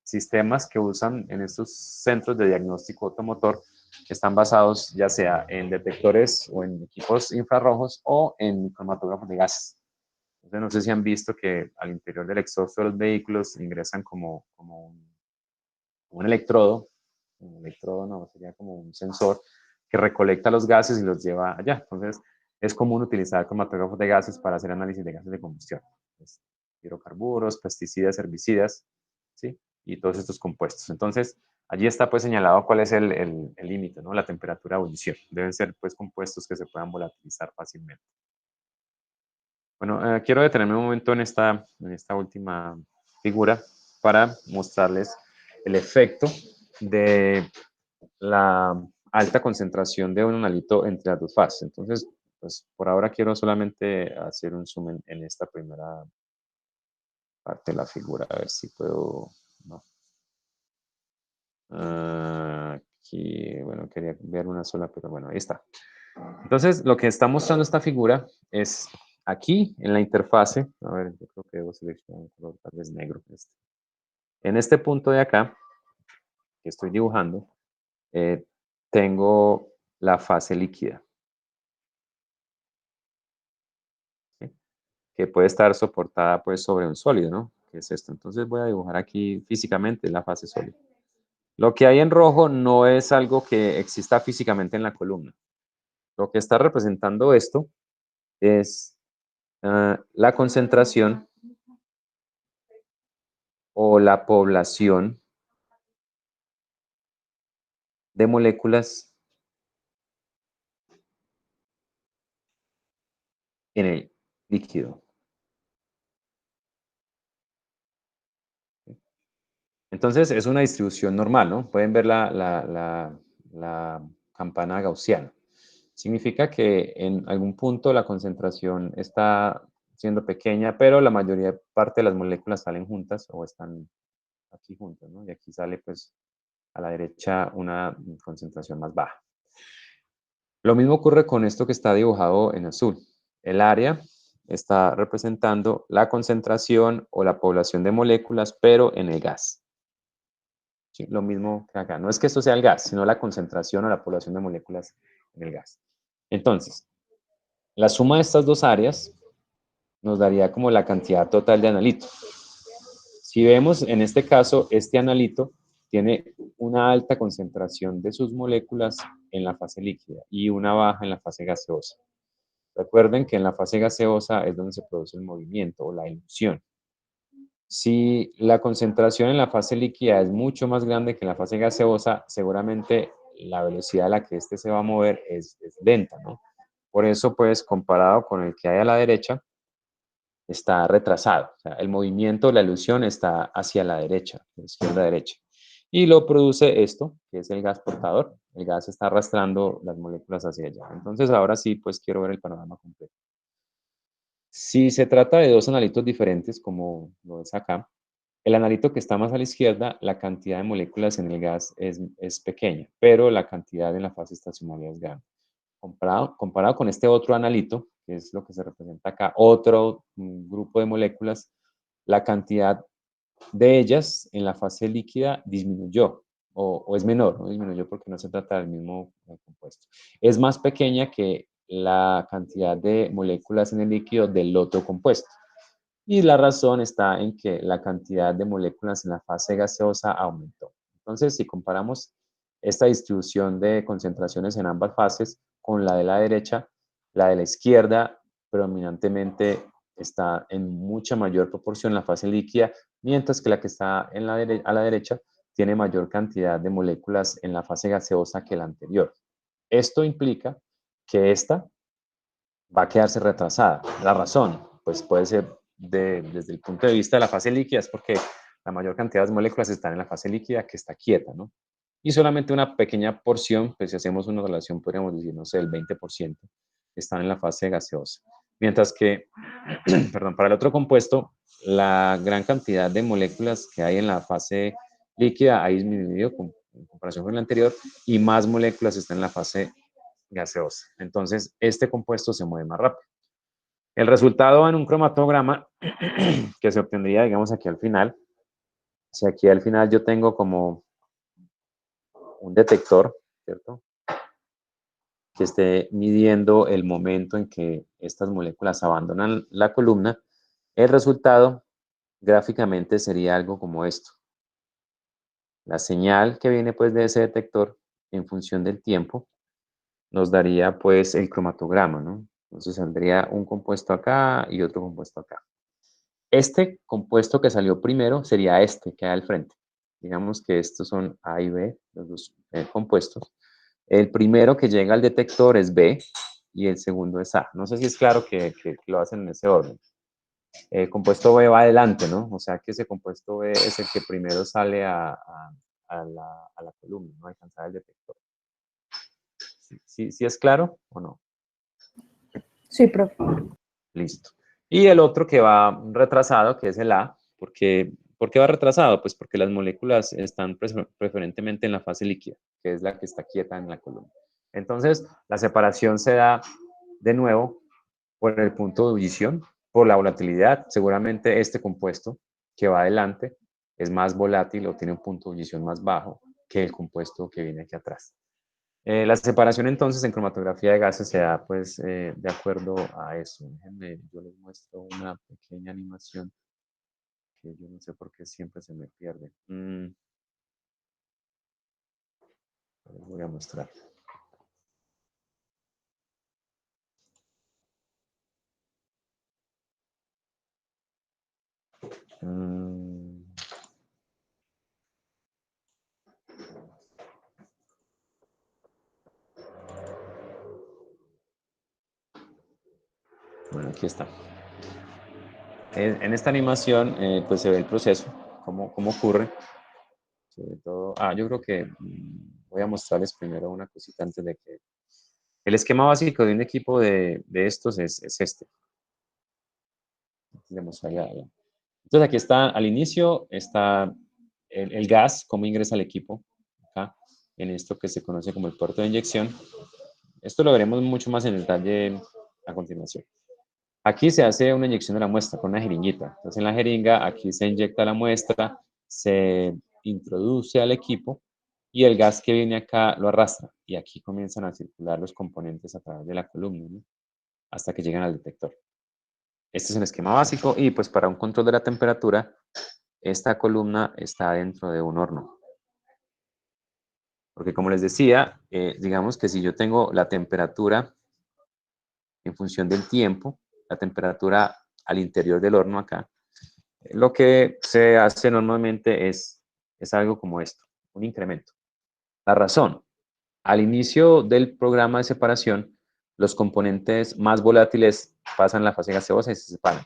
Speaker 1: sistemas que usan en estos centros de diagnóstico automotor están basados ya sea en detectores o en equipos infrarrojos o en cromatógrafos de gases. Entonces, no sé si han visto que al interior del exhausto de los vehículos ingresan como un electrodo no, sería como un sensor que recolecta los gases y los lleva allá. Entonces, es común utilizar cromatógrafos de gases para hacer análisis de gases de combustión. Pues, hidrocarburos, pesticidas, herbicidas, ¿sí? Y todos estos compuestos. Entonces, allí está pues señalado cuál es el límite, ¿no? La temperatura de ebullición. Deben ser pues compuestos que se puedan volatilizar fácilmente. Bueno, quiero detenerme un momento en esta última figura para mostrarles el efecto de la alta concentración de un analito entre las dos fases. Entonces, pues por ahora quiero solamente hacer un zoom en esta primera parte de la figura, a ver si puedo, no. Aquí, bueno, quería ver una sola, pero bueno, ahí está. Entonces, lo que está mostrando esta figura es aquí, en la interfase, a ver, yo creo que debo seleccionar un color tal vez negro. En este punto de acá, que estoy dibujando, tengo la fase líquida, ¿sí? Que puede estar soportada pues sobre un sólido, ¿no? Que es esto. Entonces voy a dibujar aquí físicamente la fase sólida. Lo que hay en rojo no es algo que exista físicamente en la columna. Lo que está representando esto es la concentración o la población de moléculas en el líquido. Entonces, es una distribución normal, ¿no? Pueden ver la campana gaussiana. Significa que en algún punto la concentración está siendo pequeña, pero la mayoría parte de las moléculas salen juntas o están aquí juntas, ¿no? Y aquí sale, pues, a la derecha una concentración más baja. Lo mismo ocurre con esto que está dibujado en azul. El área está representando la concentración o la población de moléculas, pero en el gas. ¿Sí? Lo mismo que acá. No es que esto sea el gas, sino la concentración o la población de moléculas en el gas. Entonces, la suma de estas dos áreas nos daría como la cantidad total de analito. Si vemos en este caso, este analito tiene una alta concentración de sus moléculas en la fase líquida y una baja en la fase gaseosa. Recuerden que en la fase gaseosa es donde se produce el movimiento o la ilusión. Si la concentración en la fase líquida es mucho más grande que en la fase gaseosa, seguramente la velocidad a la que éste se va a mover es lenta, ¿no? Por eso, pues, comparado con el que hay a la derecha, está retrasado. O sea, el movimiento, la ilusión está hacia la derecha, de izquierda a derecha. Y lo produce esto, que es el gas portador. El gas está arrastrando las moléculas hacia allá. Entonces, ahora sí, pues, quiero ver el panorama completo. Si se trata de dos analitos diferentes, como lo es acá, el analito que está más a la izquierda, la cantidad de moléculas en el gas es pequeña, pero la cantidad en la fase estacionaria es grande. Comparado con este otro analito, que es lo que se representa acá, otro grupo de moléculas, la cantidad de ellas en la fase líquida disminuyó o es menor, no disminuyó porque no se trata del mismo compuesto. Es más pequeña que la cantidad de moléculas en el líquido del otro compuesto. Y la razón está en que la cantidad de moléculas en la fase gaseosa aumentó. Entonces, si comparamos esta distribución de concentraciones en ambas fases con la de la derecha, la de la izquierda predominantemente está en mucha mayor proporción en la fase líquida, mientras que la que está a la derecha tiene mayor cantidad de moléculas en la fase gaseosa que la anterior. Esto implica que esta va a quedarse retrasada. La razón, pues puede ser desde el punto de vista de la fase líquida, es porque la mayor cantidad de moléculas están en la fase líquida que está quieta, ¿no? Y solamente una pequeña porción, pues si hacemos una relación, podríamos decir, no sé, el 20%, están en la fase gaseosa. Mientras que, perdón, para el otro compuesto, la gran cantidad de moléculas que hay en la fase líquida ha disminuido en comparación con el anterior y más moléculas están en la fase gaseosa. Entonces, este compuesto se mueve más rápido. El resultado en un cromatograma que se obtendría, digamos, aquí al final, si aquí al final yo tengo como un detector, ¿cierto? Que esté midiendo el momento en que estas moléculas abandonan la columna, el resultado gráficamente sería algo como esto. La señal que viene pues de ese detector en función del tiempo nos daría pues el cromatograma, ¿no? Entonces saldría un compuesto acá y otro compuesto acá. Este compuesto que salió primero sería este que hay al frente. Digamos que estos son A y B, los dos compuestos. El primero que llega al detector es B y el segundo es A. No sé si es claro que lo hacen en ese orden. El compuesto B va adelante, ¿no? O sea que ese compuesto B es el que primero sale a la columna, no alcanzar el detector. ¿Sí es claro o no?
Speaker 2: Sí, profe.
Speaker 1: Listo. Y el otro que va retrasado, que es el A, ¿por qué va retrasado? Pues porque las moléculas están preferentemente en la fase líquida, que es la que está quieta en la columna. Entonces, la separación se da de nuevo por el punto de ebullición, por la volatilidad. Seguramente este compuesto que va adelante es más volátil o tiene un punto de ebullición más bajo que el compuesto que viene aquí atrás. La separación entonces en cromatografía de gases se da pues de acuerdo a eso. Déjenme, yo les muestro una pequeña animación que yo no sé por qué siempre se me pierde. Les voy a mostrar. Bueno, aquí está. En esta animación pues se ve el proceso, cómo ocurre. Sobre todo, yo creo que voy a mostrarles primero una cosita antes de que... El esquema básico de un equipo de estos es este. Le mostraría, entonces aquí está, al inicio está el gas, cómo ingresa al equipo, acá, en esto que se conoce como el puerto de inyección. Esto lo veremos mucho más en detalle a continuación. Aquí se hace una inyección de la muestra con una jeringuita. Entonces en la jeringa aquí se inyecta la muestra, se introduce al equipo y el gas que viene acá lo arrastra. Y aquí comienzan a circular los componentes a través de la columna, ¿no? Hasta que llegan al detector. Este es un esquema básico y pues para un control de la temperatura, esta columna está dentro de un horno. Porque como les decía, digamos que si yo tengo la temperatura en función del tiempo, la temperatura al interior del horno acá, lo que se hace normalmente es algo como esto, un incremento. La razón, al inicio del programa de separación, los componentes más volátiles pasan la fase gaseosa y se separan.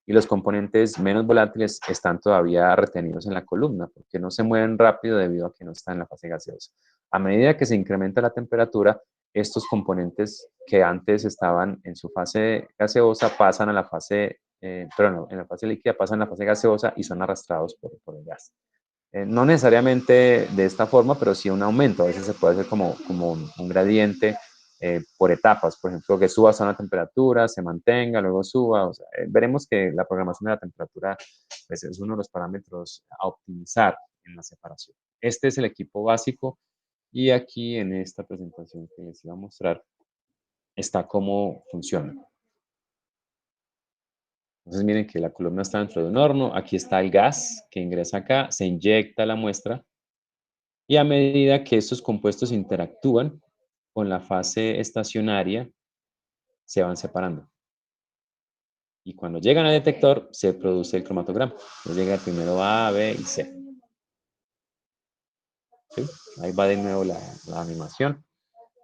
Speaker 1: Y los componentes menos volátiles están todavía retenidos en la columna, porque no se mueven rápido debido a que no están en la fase gaseosa. A medida que se incrementa la temperatura, estos componentes que antes estaban en su fase gaseosa pasan a la fase, perdón, en la fase líquida pasan a la fase gaseosa y son arrastrados por el gas. No necesariamente de esta forma, pero sí un aumento. A veces se puede hacer como un gradiente por etapas. Por ejemplo, que suba hasta una temperatura, se mantenga, luego suba. O sea, veremos que la programación de la temperatura pues, es uno de los parámetros a optimizar en la separación. Este es el equipo básico y aquí en esta presentación que les iba a mostrar está cómo funciona. Entonces miren que la columna está dentro de un horno, aquí está el gas que ingresa acá, se inyecta la muestra y a medida que estos compuestos interactúan con la fase estacionaria, se van separando. Y cuando llegan al detector, se produce el cromatograma. Entonces llega primero A, B y C. ¿Sí? Ahí va de nuevo la animación.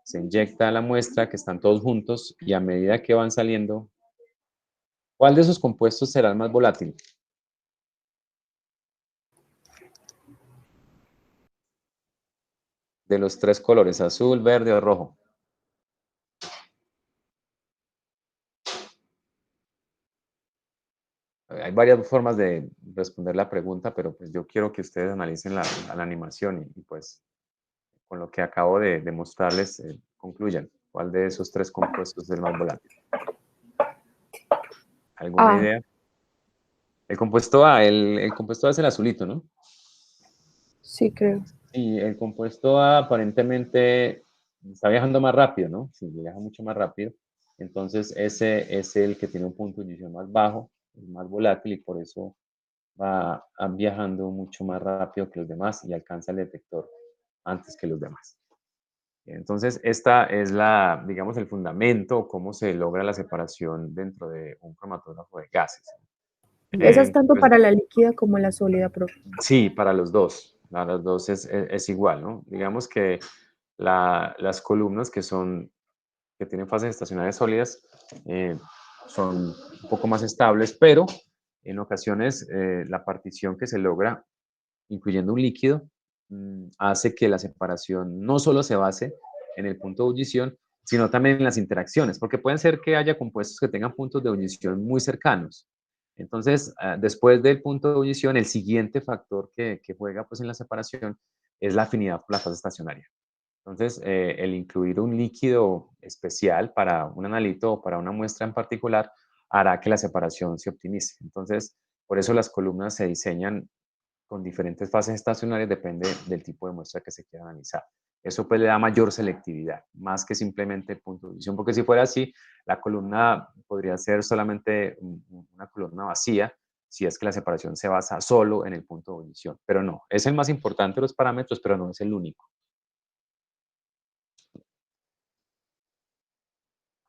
Speaker 1: Se inyecta la muestra, que están todos juntos, y a medida que van saliendo, ¿cuál de esos compuestos será el más volátil? De los tres colores, azul, verde o rojo. Hay varias formas de responder la pregunta, pero pues yo quiero que ustedes analicen la animación y pues con lo que acabo de mostrarles, concluyan. ¿Cuál de esos tres compuestos es el más volátil? ¿Alguna
Speaker 2: Ah,
Speaker 1: idea? El compuesto A, el compuesto A es el azulito, ¿no?
Speaker 2: sí, creo.
Speaker 1: Y el compuesto A aparentemente está viajando más rápido, ¿no? Sí, viaja mucho más rápido. Entonces ese es el que tiene un punto de ignición más bajo, es más volátil y por eso va viajando mucho más rápido que los demás y alcanza el detector antes que los demás. Entonces, esta es digamos, el fundamento, cómo se logra la separación dentro de un cromatógrafo de gases.
Speaker 2: Esa es tanto
Speaker 1: Pues,
Speaker 2: para la líquida como la sólida, profe.
Speaker 1: sí, para los dos. Para los dos es igual, ¿no? Digamos que las columnas que tienen fases estacionarias sólidas son un poco más estables, pero en ocasiones la partición que se logra, incluyendo un líquido, hace que la separación no solo se base en el punto de ebullición, sino también en las interacciones, porque pueden ser que haya compuestos que tengan puntos de ebullición muy cercanos. Entonces, después del punto de ebullición, el siguiente factor que juega pues, en la separación es la afinidad por la fase estacionaria. Entonces, el incluir un líquido especial para un analito o para una muestra en particular hará que la separación se optimice. Entonces, por eso las columnas se diseñan con diferentes fases estacionarias, depende del tipo de muestra que se quiera analizar. Eso pues le da mayor selectividad, más que simplemente el punto de ebullición, porque si fuera así, la columna podría ser solamente una columna vacía, si es que la separación se basa solo en el punto de ebullición. Pero no, es el más importante de los parámetros, pero no es el único.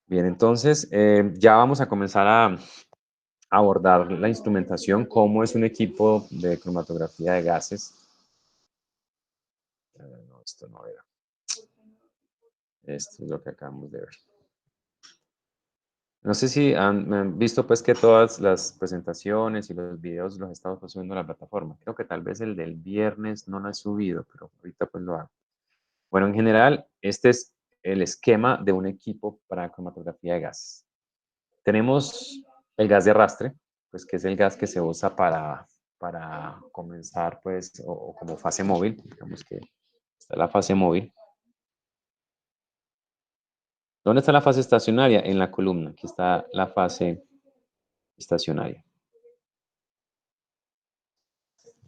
Speaker 1: Bien, entonces ya vamos a comenzar a abordar la instrumentación, cómo es un equipo de cromatografía de gases. No, esto no era. Esto es lo que acabamos de ver. No sé si han visto pues que todas las presentaciones y los videos los he estado subiendo a la plataforma. Creo que tal vez el del viernes no lo he subido, pero ahorita pues lo hago. Bueno, en general, este es el esquema de un equipo para cromatografía de gases. Tenemos el gas de arrastre, pues que es el gas que se usa para comenzar pues o como fase móvil. Digamos que está la fase móvil. ¿Dónde está la fase estacionaria? En la columna. Aquí está la fase estacionaria.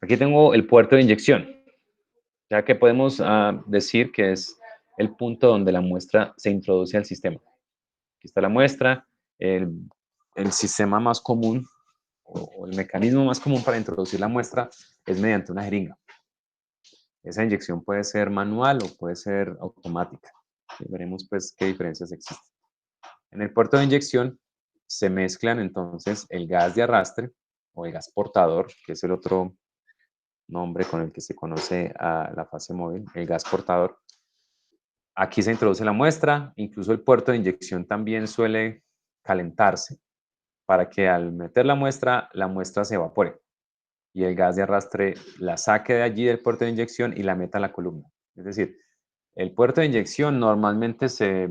Speaker 1: Aquí tengo el puerto de inyección, ya que podemos decir que es el punto donde la muestra se introduce al sistema. Aquí está la muestra, el sistema más común o el mecanismo más común para introducir la muestra es mediante una jeringa. Esa inyección puede ser manual o puede ser automática. Y veremos pues qué diferencias existen. En el puerto de inyección se mezclan entonces el gas de arrastre o el gas portador, que es el otro nombre con el que se conoce a la fase móvil, el gas portador. Aquí se introduce la muestra, incluso el puerto de inyección también suele calentarse para que al meter la muestra se evapore y el gas de arrastre la saque de allí del puerto de inyección y la meta a la columna. Es decir, el puerto de inyección normalmente se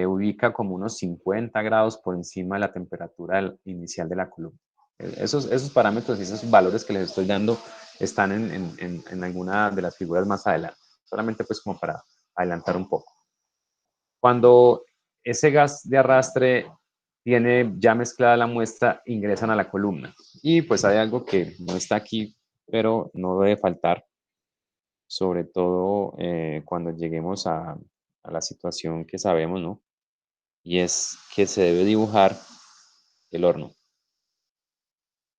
Speaker 1: ubica como unos 50 grados por encima de la temperatura inicial de la columna. Esos parámetros y esos valores que les estoy dando están en alguna de las figuras más adelante, solamente pues como para adelantar un poco. Cuando ese gas de arrastre tiene ya mezclada la muestra, ingresan a la columna. Y pues hay algo que no está aquí, pero no debe faltar, sobre todo cuando lleguemos a la situación que sabemos, ¿no? Y es que se debe dibujar el horno.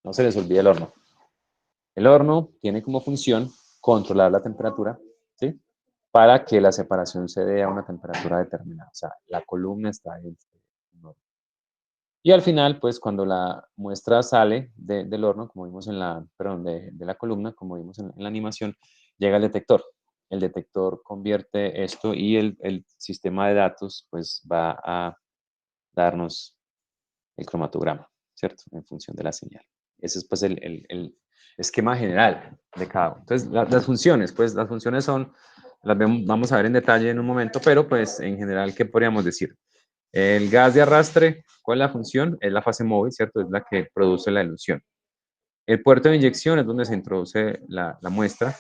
Speaker 1: No se les olvide el horno. El horno tiene como función controlar la temperatura, ¿sí? Para que la separación se dé a una temperatura determinada. O sea, la columna está en un horno. Y al final, pues cuando la muestra sale del horno, como vimos en la, perdón, de la columna, como vimos en la animación, llega el detector. El detector convierte esto y el sistema de datos pues va a darnos el cromatograma, ¿cierto? En función de la señal. Ese es pues el esquema general de cada uno. Entonces, las funciones, pues las funciones son, vamos a ver en detalle en un momento, pero pues en general, ¿qué podríamos decir? El gas de arrastre, ¿cuál es la función? Es la fase móvil, ¿cierto? Es la que produce la elusión. El puerto de inyección es donde se introduce la muestra.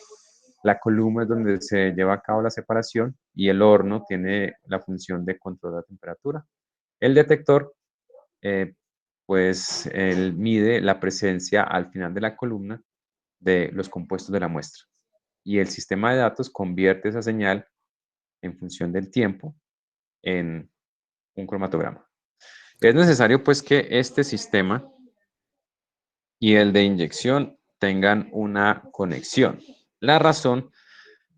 Speaker 1: La columna es donde se lleva a cabo la separación y el horno tiene la función de controlar la temperatura. El detector, pues, él mide la presencia al final de la columna de los compuestos de la muestra. Y el sistema de datos convierte esa señal en función del tiempo en un cromatograma. Es necesario pues que este sistema y el de inyección tengan una conexión. La razón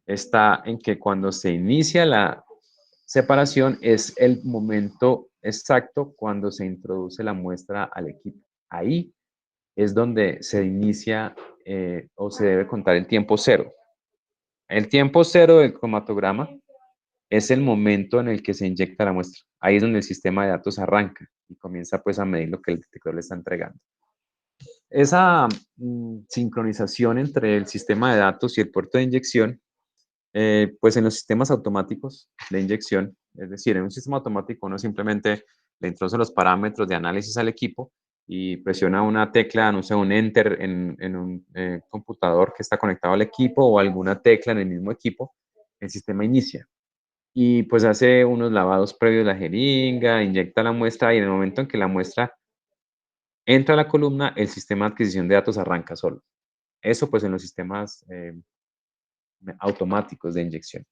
Speaker 1: está en que cuando se inicia la separación es el momento exacto cuando se introduce la muestra al equipo. Ahí es donde se inicia o se debe contar el tiempo cero. El tiempo cero del cromatograma es el momento en el que se inyecta la muestra. Ahí es donde el sistema de datos arranca y comienza pues a medir lo que el detector le está entregando. Esa sincronización entre el sistema de datos y el puerto de inyección, pues en los sistemas automáticos de inyección, es decir, en un sistema automático uno simplemente le introduce los parámetros de análisis al equipo y presiona una tecla, no sé, un enter en un computador que está conectado al equipo o alguna tecla en el mismo equipo, el sistema inicia. Y pues hace unos lavados previos de la jeringa, inyecta la muestra y en el momento en que la muestra entra a la columna, el sistema de adquisición de datos arranca solo. Eso pues en los sistemas automáticos de inyección.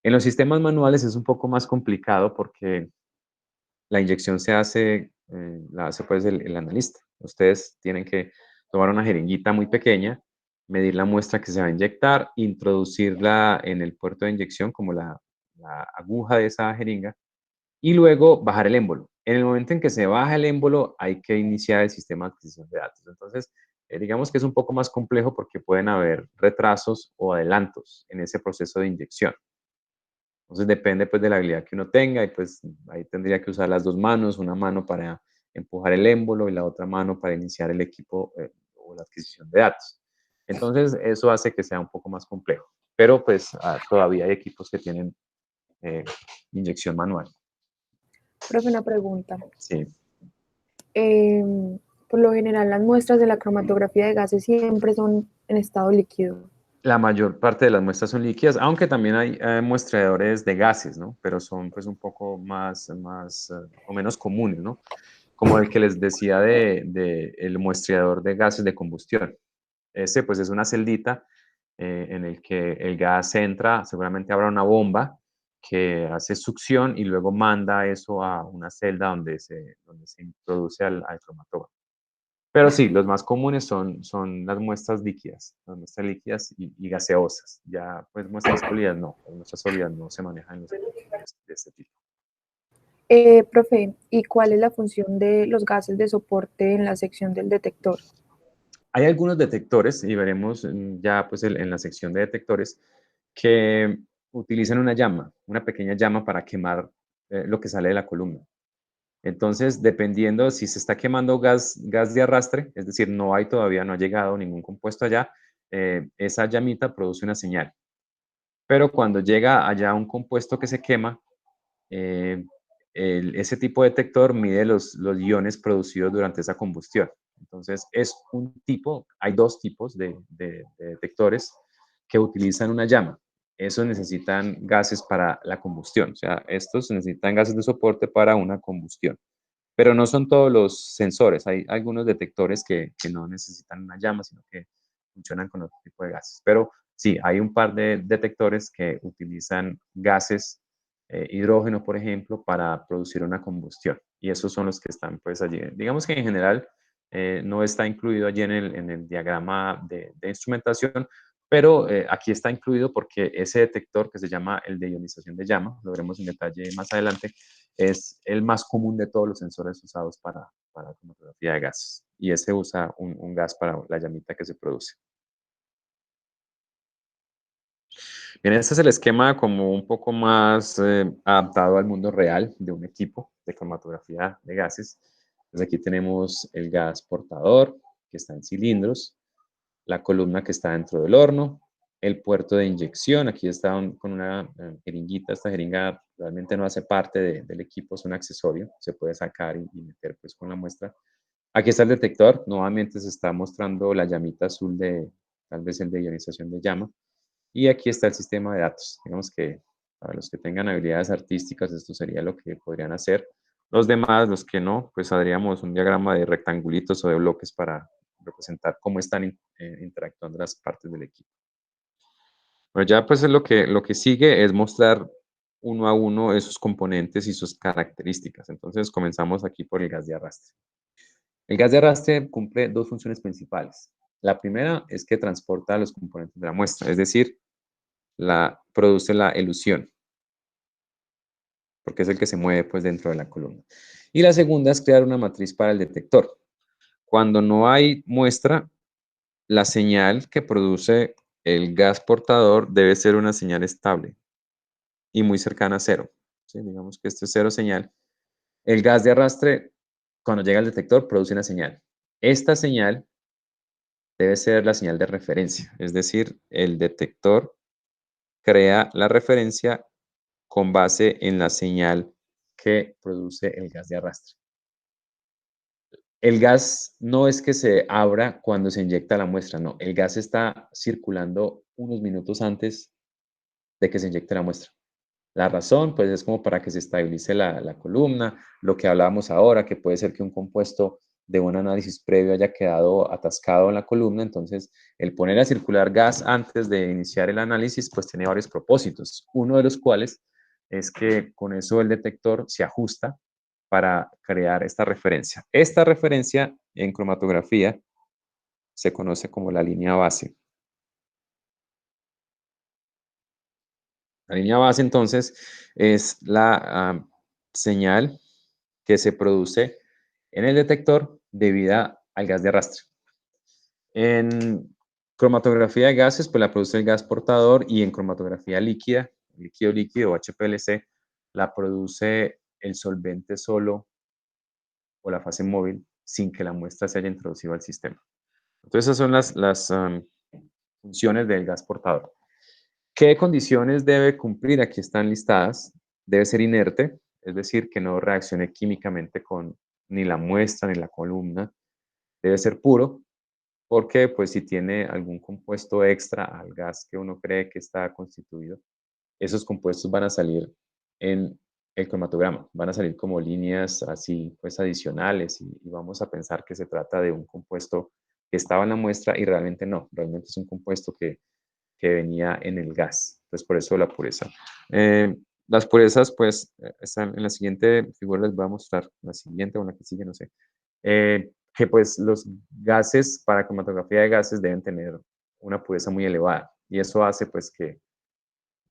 Speaker 1: En los sistemas manuales es un poco más complicado porque la inyección se hace, la hace pues el analista. Ustedes tienen que tomar una jeringuita muy pequeña, medir la muestra que se va a inyectar, introducirla en el puerto de inyección como la aguja de esa jeringa y luego bajar el émbolo. En el momento en que se baja el émbolo, hay que iniciar el sistema de adquisición de datos. Entonces, digamos que es un poco más complejo porque pueden haber retrasos o adelantos en ese proceso de inyección. Entonces, depende pues de la habilidad que uno tenga y pues ahí tendría que usar las dos manos, una mano para empujar el émbolo y la otra mano para iniciar el equipo o la adquisición de datos. Entonces, eso hace que sea un poco más complejo. Pero pues todavía hay equipos que tienen inyección manual.
Speaker 2: Profe, una pregunta.
Speaker 1: Sí.
Speaker 2: Por lo general, las muestras de la cromatografía de gases siempre son en estado líquido.
Speaker 1: La mayor parte de las muestras son líquidas, aunque también hay muestreadores de gases, ¿no? Pero son pues un poco más o menos comunes, ¿no? Como el que les decía de el muestreador de gases de combustión. Ese pues es una celdita en el que el gas entra, seguramente habrá una bomba que hace succión y luego manda eso a una celda donde se introduce al cromatógrafo. Pero sí, los más comunes son las muestras líquidas y gaseosas. Ya, pues muestras sólidas no, las muestras sólidas no se manejan en los equipos de este tipo.
Speaker 2: Profe, ¿y cuál es la función de los gases de soporte en la sección del detector?
Speaker 1: Hay algunos detectores, y veremos ya pues en la sección de detectores, que utilizan una llama, una pequeña llama para quemar lo que sale de la columna. Entonces, dependiendo si se está quemando gas de arrastre, es decir, no ha llegado ningún compuesto allá, esa llamita produce una señal. Pero cuando llega allá un compuesto que se quema, eh, ese tipo de detector mide los iones producidos durante esa combustión. Entonces, es un tipo, hay dos tipos de detectores que utilizan una llama. Esos necesitan gases para la combustión, o sea, estos necesitan gases de soporte para una combustión. Pero no son todos los sensores, hay algunos detectores que no necesitan una llama, sino que funcionan con otro tipo de gases. Pero sí, hay un par de detectores que utilizan gases, hidrógeno, por ejemplo, para producir una combustión. Y esos son los que están pues allí. Digamos que en general no está incluido allí en el diagrama de instrumentación, pero aquí está incluido porque ese detector que se llama el de ionización de llama, lo veremos en detalle más adelante, es el más común de todos los sensores usados para cromatografía de gases. Y ese usa un gas para la llamita que se produce. Bien, este es el esquema como un poco más adaptado al mundo real de un equipo de cromatografía de gases. Entonces aquí tenemos el gas portador, que está en cilindros, la columna que está dentro del horno, el puerto de inyección, aquí está con una jeringuita, esta jeringa realmente no hace parte del equipo, es un accesorio, se puede sacar y meter pues con la muestra. Aquí está el detector, nuevamente se está mostrando la llamita azul de tal vez el de ionización de llama. Y aquí está el sistema de datos. Digamos que para los que tengan habilidades artísticas, esto sería lo que podrían hacer. Los demás, los que no, pues haríamos un diagrama de rectangulitos o de bloques para representar cómo están interactuando las partes del equipo. Pero ya pues es lo que sigue es mostrar uno a uno esos componentes y sus características. Entonces comenzamos aquí por el gas de arrastre. El gas de arrastre cumple dos funciones principales. La primera es que transporta los componentes de la muestra, es decir, produce la elusión, porque es el que se mueve pues dentro de la columna. Y la segunda es crear una matriz para el detector. Cuando no hay muestra, la señal que produce el gas portador debe ser una señal estable y muy cercana a cero. ¿Sí? Digamos que esto es cero señal. El gas de arrastre, cuando llega al detector, produce una señal. Esta señal debe ser la señal de referencia, es decir, el detector crea la referencia con base en la señal que produce el gas de arrastre. El gas no es que se abra cuando se inyecta la muestra, no, el gas está circulando unos minutos antes de que se inyecte la muestra. La razón, pues, es como para que se estabilice la columna, lo que hablábamos ahora, que puede ser que un compuesto de un análisis previo haya quedado atascado en la columna, entonces el poner a circular gas antes de iniciar el análisis, pues tiene varios propósitos, uno de los cuales es que con eso el detector se ajusta para crear esta referencia. Esta referencia en cromatografía se conoce como la línea base. La línea base, entonces, es la señal que se produce en el detector debido al gas de arrastre. En cromatografía de gases, pues la produce el gas portador, y en cromatografía líquida, líquido-líquido o HPLC, la produce el solvente solo o la fase móvil sin que la muestra se haya introducido al sistema. Entonces, esas son las funciones del gas portador. ¿Qué condiciones debe cumplir? Aquí están listadas. Debe ser inerte, es decir, que no reaccione químicamente con ni la muestra ni la columna. Debe ser puro, porque pues si tiene algún compuesto extra al gas que uno cree que está constituido, esos compuestos van a salir en el cromatograma, van a salir como líneas así pues adicionales, y vamos a pensar que se trata de un compuesto que estaba en la muestra y realmente no, realmente es un compuesto que venía en el gas. Entonces, por eso la pureza. Las purezas, pues, están en la siguiente figura, les voy a mostrar, la siguiente o la que sigue, no sé. Que pues los gases, para cromatografía de gases, deben tener una pureza muy elevada. Y eso hace pues que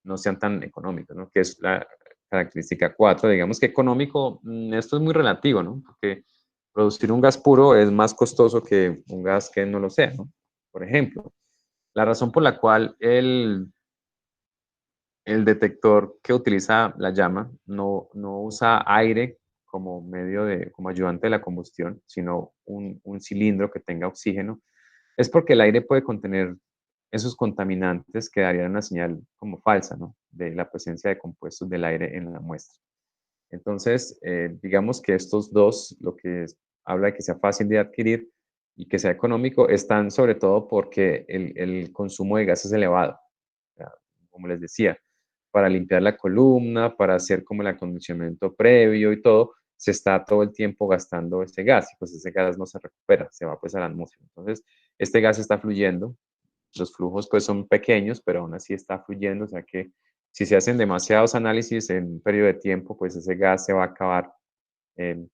Speaker 1: no sean tan económicos, ¿no? Que es la característica 4. Digamos que económico, esto es muy relativo, ¿no? Porque producir un gas puro es más costoso que un gas que no lo sea, ¿no? Por ejemplo, la razón por la cual el detector que utiliza la llama no usa aire como medio como ayudante de la combustión, sino un cilindro que tenga oxígeno, es porque el aire puede contener esos contaminantes que darían una señal como falsa, ¿no? De la presencia de compuestos del aire en la muestra. Entonces, digamos que estos dos, lo que habla de que sea fácil de adquirir y que sea económico, están sobre todo porque el consumo de gas es elevado. Como les decía, para limpiar la columna, para hacer como el acondicionamiento previo y todo, se está todo el tiempo gastando ese gas, y pues ese gas no se recupera, se va pues a la atmósfera. Entonces, este gas está fluyendo, los flujos pues son pequeños, pero aún así está fluyendo, o sea que si se hacen demasiados análisis en un periodo de tiempo, pues ese gas se va a acabar eh,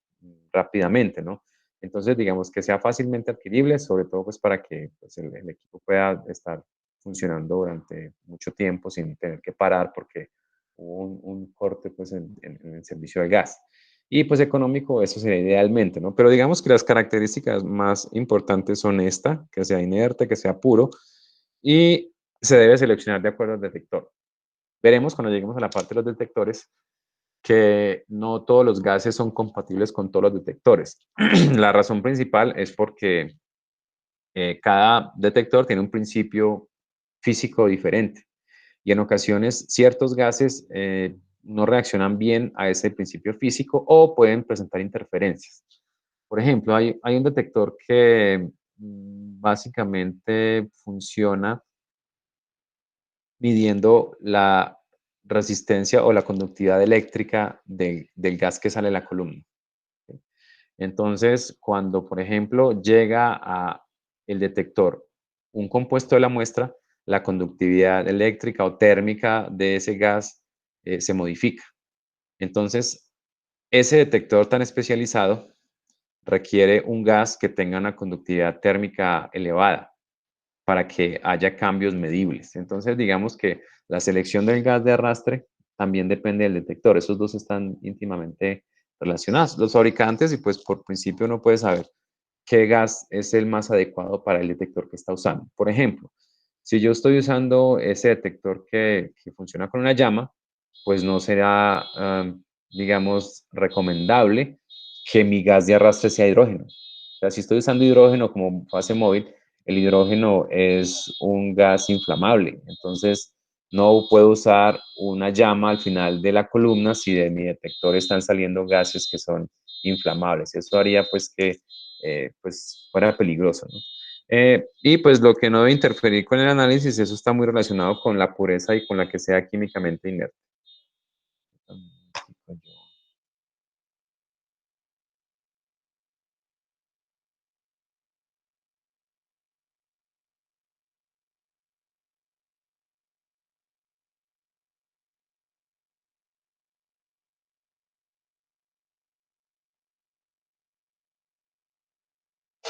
Speaker 1: rápidamente, ¿no? Entonces, digamos que sea fácilmente adquirible, sobre todo pues para que pues, el equipo pueda estar funcionando durante mucho tiempo sin tener que parar porque hubo un corte pues en el servicio de gas. Y pues económico, eso sería idealmente, ¿no? Pero digamos que las características más importantes son esta, que sea inerte, que sea puro, y se debe seleccionar de acuerdo al detector. Veremos cuando lleguemos a la parte de los detectores que no todos los gases son compatibles con todos los detectores. La razón principal es porque cada detector tiene un principio físico diferente, y en ocasiones ciertos gases no reaccionan bien a ese principio físico o pueden presentar interferencias. Por ejemplo, hay un detector que básicamente funciona midiendo la resistencia o la conductividad eléctrica del gas que sale de la columna. Entonces, cuando, por ejemplo, llega a el detector un compuesto de la muestra, la conductividad eléctrica o térmica de ese gas se modifica. Entonces, ese detector tan especializado requiere un gas que tenga una conductividad térmica elevada para que haya cambios medibles. Entonces, digamos que la selección del gas de arrastre también depende del detector. Esos dos están íntimamente relacionados. Los fabricantes, y pues por principio uno puede saber qué gas es el más adecuado para el detector que está usando. Por ejemplo, si yo estoy usando ese detector que funciona con una llama, pues no será, digamos, recomendable que mi gas de arrastre sea hidrógeno. O sea, si estoy usando hidrógeno como fase móvil, el hidrógeno es un gas inflamable, entonces no puedo usar una llama al final de la columna si de mi detector están saliendo gases que son inflamables. Eso haría pues que pues fuera peligroso, ¿no? Y pues lo que no debe interferir con el análisis, eso está muy relacionado con la pureza y con la que sea químicamente inerte.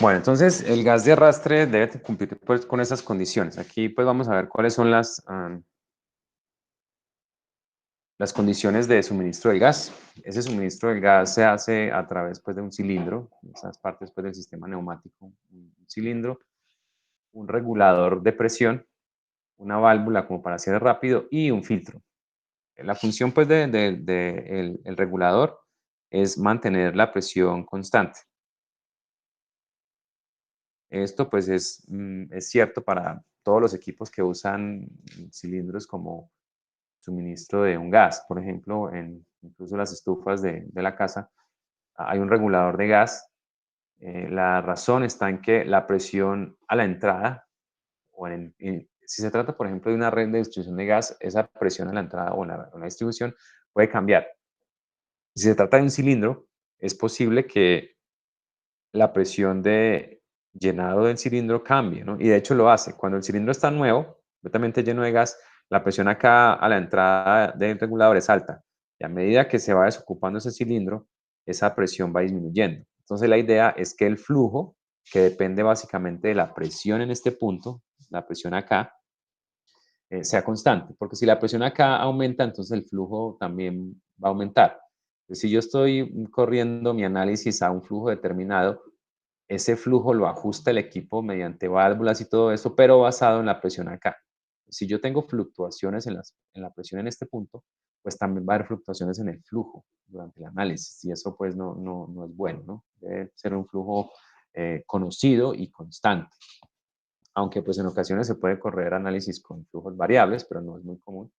Speaker 1: Bueno, entonces el gas de arrastre debe cumplir pues, con esas condiciones. Aquí pues vamos a ver cuáles son las condiciones de suministro del gas. Ese suministro del gas se hace a través pues, de un cilindro, esas partes pues, del sistema neumático, un cilindro, un regulador de presión, una válvula como para cierre rápido y un filtro. La función pues, el regulador es mantener la presión constante. Esto pues es cierto para todos los equipos que usan cilindros como suministro de un gas. Por ejemplo, en incluso las estufas de la casa hay un regulador de gas. La razón está en que la presión a la entrada, si se trata, por ejemplo, de una red de distribución de gas, esa presión a la entrada o la distribución puede cambiar. Si se trata de un cilindro, es posible que la presión de llenado del cilindro cambie, ¿no? Y de hecho lo hace. Cuando el cilindro está nuevo, completamente lleno de gas, la presión acá a la entrada del regulador es alta. Y a medida que se va desocupando ese cilindro, esa presión va disminuyendo. Entonces la idea es que el flujo, que depende básicamente de la presión en este punto, la presión acá, sea constante, porque si la presión acá aumenta, entonces el flujo también va a aumentar. Entonces, si yo estoy corriendo mi análisis a un flujo determinado, ese flujo lo ajusta el equipo mediante válvulas y todo eso, pero basado en la presión acá. Si yo tengo fluctuaciones en la presión en este punto, pues también va a haber fluctuaciones en el flujo durante el análisis y eso pues no es bueno, ¿no? Debe ser un flujo conocido y constante, aunque pues en ocasiones se puede correr análisis con flujos variables, pero no es muy común.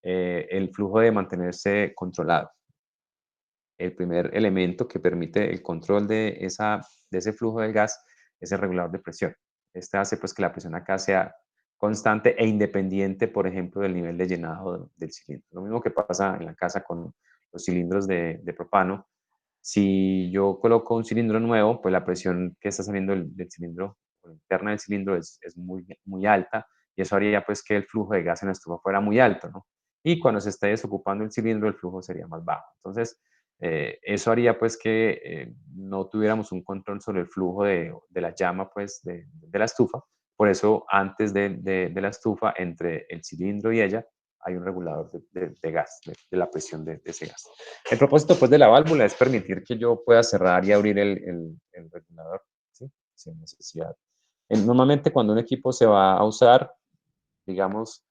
Speaker 1: El flujo debe mantenerse controlado. El primer elemento que permite el control de ese flujo de gas es el regulador de presión. Este hace pues que la presión acá sea constante e independiente, por ejemplo, del nivel de llenado del cilindro. Lo mismo que pasa en la casa con los cilindros de propano. Si yo coloco un cilindro nuevo, pues la presión que está saliendo del cilindro, o interna del cilindro, es muy alta y eso haría pues que el flujo de gas en la estufa fuera muy alto, ¿no? Y cuando se esté desocupando el cilindro, el flujo sería más bajo. Entonces, eso haría pues que no tuviéramos un control sobre el flujo de la llama pues de la estufa. Por eso antes de la estufa, entre el cilindro y ella, hay un regulador de gas, de la presión de ese gas. El propósito pues de la válvula es permitir que yo pueda cerrar y abrir el regulador, ¿sí? Sin necesidad. Normalmente cuando un equipo se va a usar, digamos,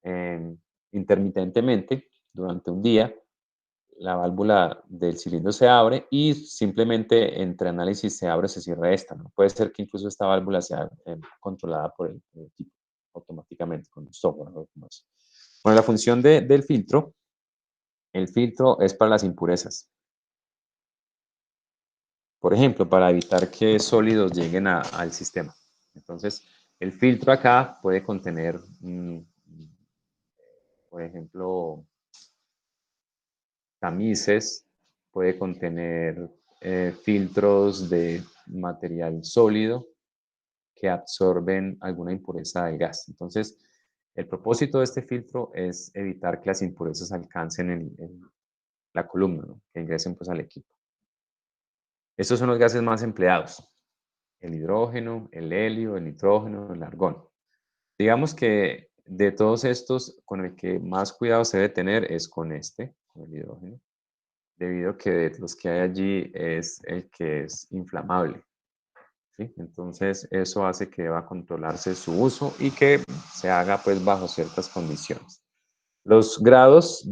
Speaker 1: eh, intermitentemente durante un día, la válvula del cilindro se abre y simplemente entre análisis se abre o se cierra esta, ¿no? Puede ser que incluso esta válvula sea controlada por el equipo automáticamente con un software, ¿no? Bueno, la función del filtro, el filtro es para las impurezas. Por ejemplo, para evitar que sólidos lleguen al sistema. Entonces, el filtro acá puede contener, por ejemplo, tamices, puede contener filtros de material sólido que absorben alguna impureza del gas. Entonces, el propósito de este filtro es evitar que las impurezas alcancen en la columna, ¿no? Que ingresen pues al equipo. Estos son los gases más empleados: el hidrógeno, el helio, el nitrógeno, el argón. Digamos que de todos estos, con el que más cuidado se debe tener es con el hidrógeno, debido a que de los que hay allí es el que es inflamable, ¿sí? Entonces, eso hace que deba controlarse su uso y que se haga pues bajo ciertas condiciones. Los grados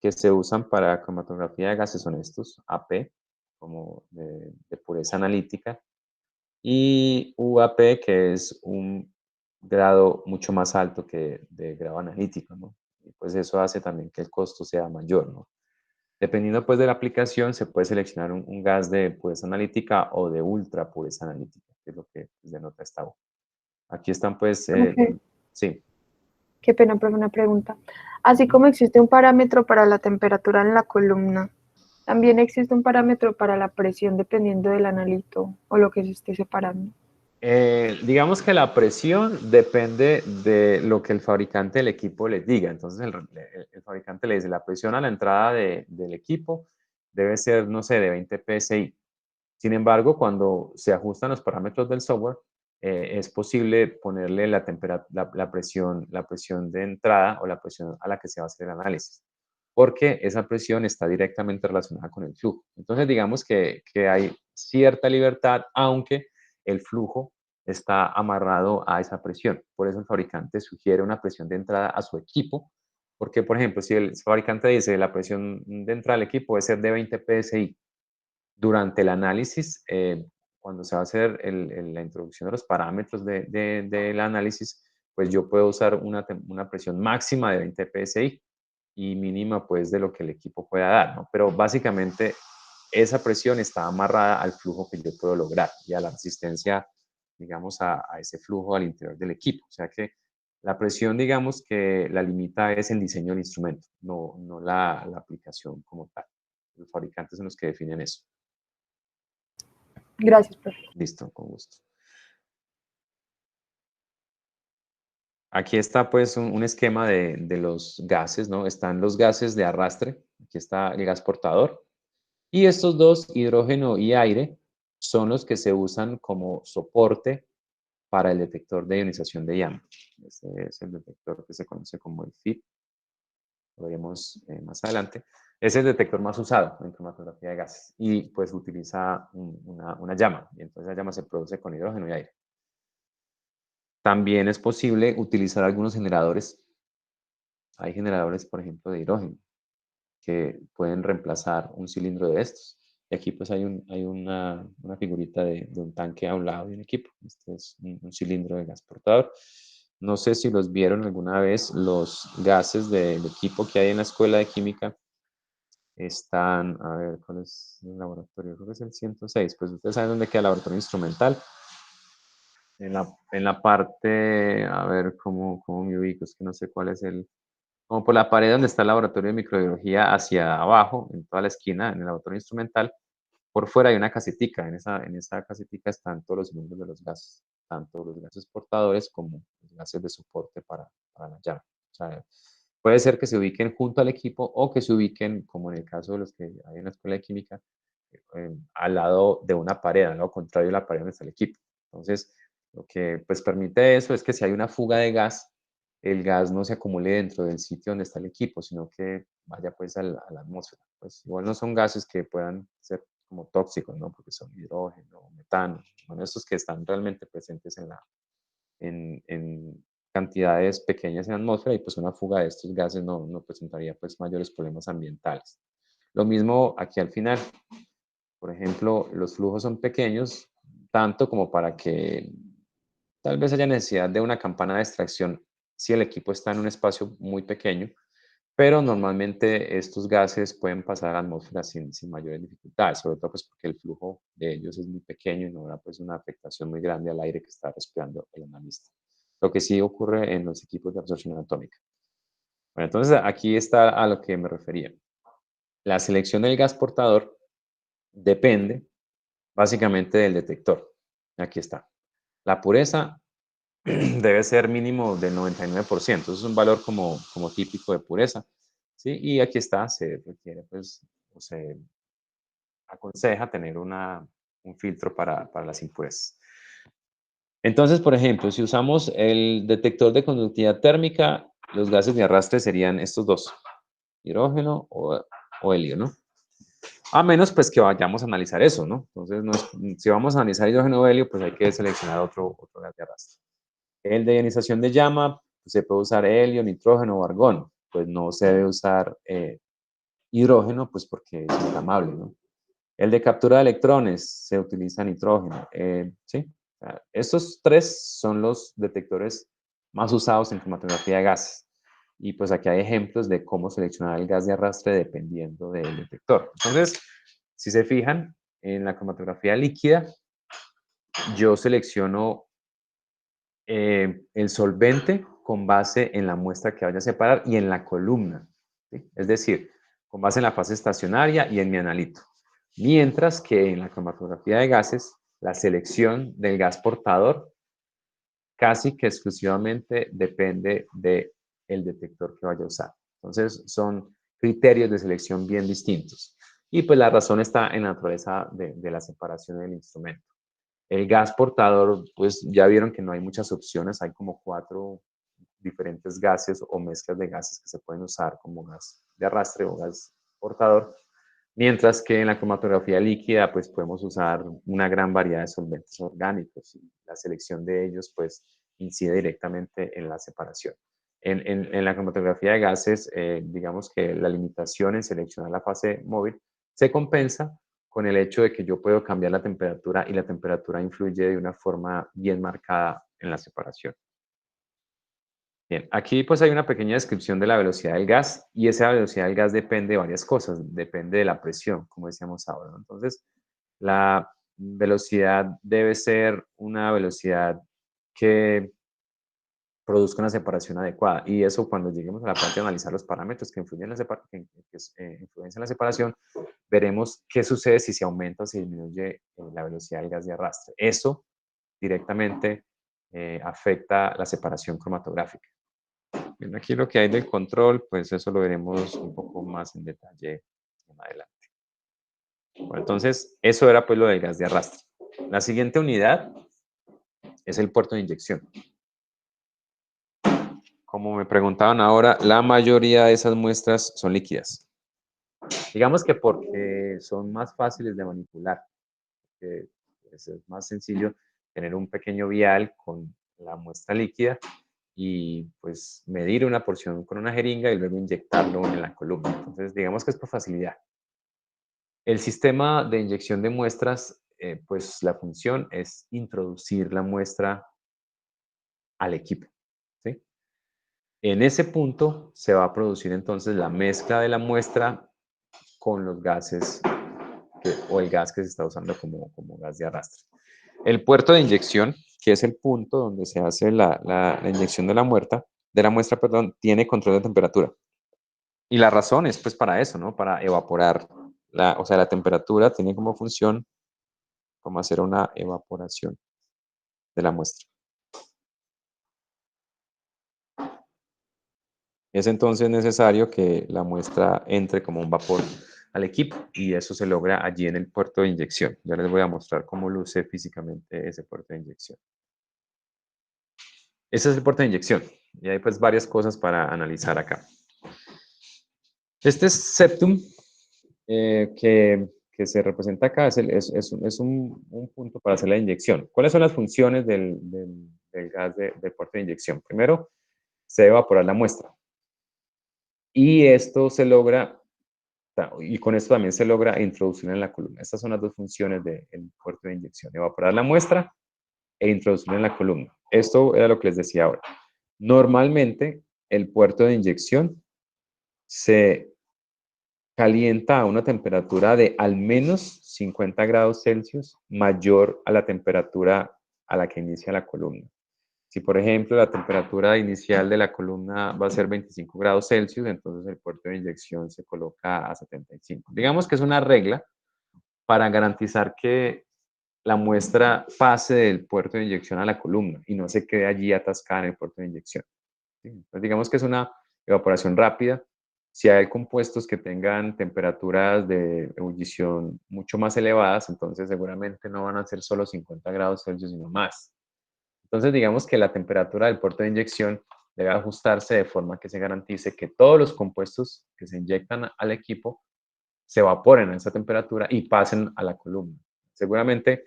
Speaker 1: que se usan para cromatografía de gases son estos: AP, como de pureza analítica, y UAP, que es un grado mucho más alto que de grado analítico, ¿no? Y pues eso hace también que el costo sea mayor, ¿no? Dependiendo pues de la aplicación, se puede seleccionar un gas de pureza analítica o de ultra pureza analítica, que es lo que pues, denota esta voz. Aquí están pues,
Speaker 2: Ok,
Speaker 1: sí.
Speaker 2: qué pena, pero una pregunta. Así
Speaker 1: Ujú.
Speaker 2: como existe un parámetro para la temperatura en la columna, también existe un parámetro para la presión dependiendo del analito o lo que se esté separando.
Speaker 1: Digamos que la presión depende de lo que el fabricante del equipo les diga. Entonces, el fabricante le dice, la presión a la entrada del equipo debe ser, no sé, de 20 psi. Sin embargo, cuando se ajustan los parámetros del software, es posible ponerle la presión de entrada o la presión a la que se va a hacer el análisis, porque esa presión está directamente relacionada con el flujo. Entonces, digamos que hay cierta libertad, aunque el flujo está amarrado a esa presión. Por eso el fabricante sugiere una presión de entrada a su equipo, porque, por ejemplo, si el fabricante dice la presión de entrada al equipo debe ser de 20 psi, durante el análisis, cuando se va a hacer la introducción de los parámetros del análisis, pues yo puedo usar una presión máxima de 20 psi y mínima pues de lo que el equipo pueda dar, ¿no? Pero básicamente esa presión está amarrada al flujo que yo puedo lograr y a la resistencia, digamos, a ese flujo al interior del equipo. O sea que la presión, digamos, que la limita es el diseño del instrumento, no la aplicación como tal. Los fabricantes son los que definen eso.
Speaker 2: Gracias, profe.
Speaker 1: Listo, con gusto. Aquí está pues un esquema de los gases, ¿no? Están los gases de arrastre, aquí está el gas portador, y estos dos, hidrógeno y aire, son los que se usan como soporte para el detector de ionización de llama. Este es el detector que se conoce como el FIT, lo veremos más adelante. Es el detector más usado en cromatografía de gases y pues utiliza una llama, y entonces la llama se produce con hidrógeno y aire. También es posible utilizar algunos generadores. Hay generadores, por ejemplo, de hidrógeno, que pueden reemplazar un cilindro de estos. Y aquí pues hay una figurita de un tanque a un lado de un equipo. Este es un cilindro de gas portador. No sé si los vieron alguna vez, los gases del equipo que hay en la escuela de química están, a ver, ¿cuál es el laboratorio? Creo que es el 106. Pues ustedes saben dónde queda el laboratorio instrumental. En la parte, a ver cómo me ubico, es que no sé cuál es como por la pared donde está el laboratorio de microbiología hacia abajo, en toda la esquina, en el laboratorio instrumental, por fuera hay una casetica. En esa casetica están todos los cilindros de los gases, tanto los gases portadores como los gases de soporte para la llave. O sea, puede ser que se ubiquen junto al equipo o que se ubiquen, como en el caso de los que hay en la escuela de química, al lado de una pared, al lado contrario de la pared donde está el equipo. Entonces, lo que pues permite eso es que si hay una fuga de gas, el gas no se acumule dentro del sitio donde está el equipo, sino que vaya pues a la atmósfera. Pues igual no son gases que puedan ser como tóxicos, ¿no? Porque son hidrógeno, metano, bueno, estos que están realmente presentes en cantidades pequeñas en la atmósfera, y pues una fuga de estos gases no presentaría pues mayores problemas ambientales. Lo mismo aquí al final. Por ejemplo, los flujos son pequeños, tanto como para que tal vez haya necesidad de una campana de extracción si el equipo está en un espacio muy pequeño, pero normalmente estos gases pueden pasar a la atmósfera sin mayores dificultades, sobre todo pues porque el flujo de ellos es muy pequeño y no habrá pues una afectación muy grande al aire que está respirando el analista. Lo que sí ocurre en los equipos de absorción atómica. Bueno, entonces aquí está a lo que me refería. La selección del gas portador depende básicamente del detector. Aquí está. La pureza debe ser mínimo del 99%. Eso es un valor como típico de pureza. ¿Sí? Y aquí está, se requiere, pues, o se aconseja tener un filtro para las impurezas. Entonces, por ejemplo, si usamos el detector de conductividad térmica, los gases de arrastre serían estos dos, hidrógeno o helio, ¿no? A menos pues que vayamos a analizar eso, ¿no? Entonces, si vamos a analizar hidrógeno o helio, pues hay que seleccionar otro gas de arrastre. El de ionización de llama, pues se puede usar helio, nitrógeno o argón. Pues no se debe usar hidrógeno, pues porque es inflamable, ¿no? El de captura de electrones se utiliza nitrógeno. ¿Sí? Estos tres son los detectores más usados en cromatografía de gases. Y pues aquí hay ejemplos de cómo seleccionar el gas de arrastre dependiendo del detector. Entonces, si se fijan, en la cromatografía líquida, yo selecciono el solvente con base en la muestra que vaya a separar y en la columna. ¿Sí? Es decir, con base en la fase estacionaria y en mi analito. Mientras que en la cromatografía de gases, la selección del gas portador casi que exclusivamente depende del detector que vaya a usar. Entonces, son criterios de selección bien distintos. Y pues la razón está en la naturaleza de la separación del instrumento. El gas portador, pues ya vieron que no hay muchas opciones, hay como 4 diferentes gases o mezclas de gases que se pueden usar como gas de arrastre o gas portador, mientras que en la cromatografía líquida pues podemos usar una gran variedad de solventes orgánicos y la selección de ellos pues incide directamente en la separación. En la cromatografía de gases, digamos que la limitación en seleccionar la fase móvil se compensa con el hecho de que yo puedo cambiar la temperatura y la temperatura influye de una forma bien marcada en la separación. Bien, aquí pues hay una pequeña descripción de la velocidad del gas y esa velocidad del gas depende de varias cosas, depende de la presión, como decíamos ahora, ¿no? Entonces, la velocidad debe ser una velocidad que produzca una separación adecuada y eso cuando lleguemos a la parte de analizar los parámetros que influyen en la, influencian la separación, veremos qué sucede si se aumenta o se disminuye la velocidad del gas de arrastre. Eso directamente afecta la separación cromatográfica. Bien, aquí lo que hay del control, pues eso lo veremos un poco más en detalle más adelante. Bueno, entonces, eso era pues lo del gas de arrastre. La siguiente unidad es el puerto de inyección. Como me preguntaban ahora, la mayoría de esas muestras son líquidas. Digamos que porque son más fáciles de manipular. Es más sencillo tener un pequeño vial con la muestra líquida y pues medir una porción con una jeringa y luego inyectarlo en la columna. Entonces, digamos que es por facilidad. El sistema de inyección de muestras, pues la función es introducir la muestra al equipo. ¿Sí? En ese punto se va a producir entonces la mezcla de la muestra con los gases o el gas que se está usando como gas de arrastre. El puerto de inyección, que es el punto donde se hace la inyección de la muestra, perdón, tiene control de temperatura. Y la razón es pues para eso, ¿no? Para evaporar. O sea, la temperatura tiene como función como hacer una evaporación de la muestra. Es entonces necesario que la muestra entre como un vapor al equipo y eso se logra allí en el puerto de inyección. Ya les voy a mostrar cómo luce físicamente ese puerto de inyección. Ese es el puerto de inyección y hay pues varias cosas para analizar acá. Este septum que se representa acá es un punto para hacer la inyección. ¿Cuáles son las funciones del gas del puerto de inyección? Primero, se debe evaporar la muestra. Y esto se logra, y con esto también se logra introducir en la columna. Estas son las dos funciones del puerto de inyección, evaporar la muestra e introducirla en la columna. Esto era lo que les decía ahora. Normalmente, el puerto de inyección se calienta a una temperatura de al menos 50 grados Celsius mayor a la temperatura a la que inicia la columna. Si, por ejemplo, la temperatura inicial de la columna va a ser 25 grados Celsius, entonces el puerto de inyección se coloca a 75. Digamos que es una regla para garantizar que la muestra pase del puerto de inyección a la columna y no se quede allí atascada en el puerto de inyección. ¿Sí? Entonces, digamos que es una evaporación rápida. Si hay compuestos que tengan temperaturas de ebullición mucho más elevadas, entonces seguramente no van a ser solo 50 grados Celsius, sino más. Entonces, digamos que la temperatura del puerto de inyección debe ajustarse de forma que se garantice que todos los compuestos que se inyectan al equipo se evaporen a esa temperatura y pasen a la columna. Seguramente,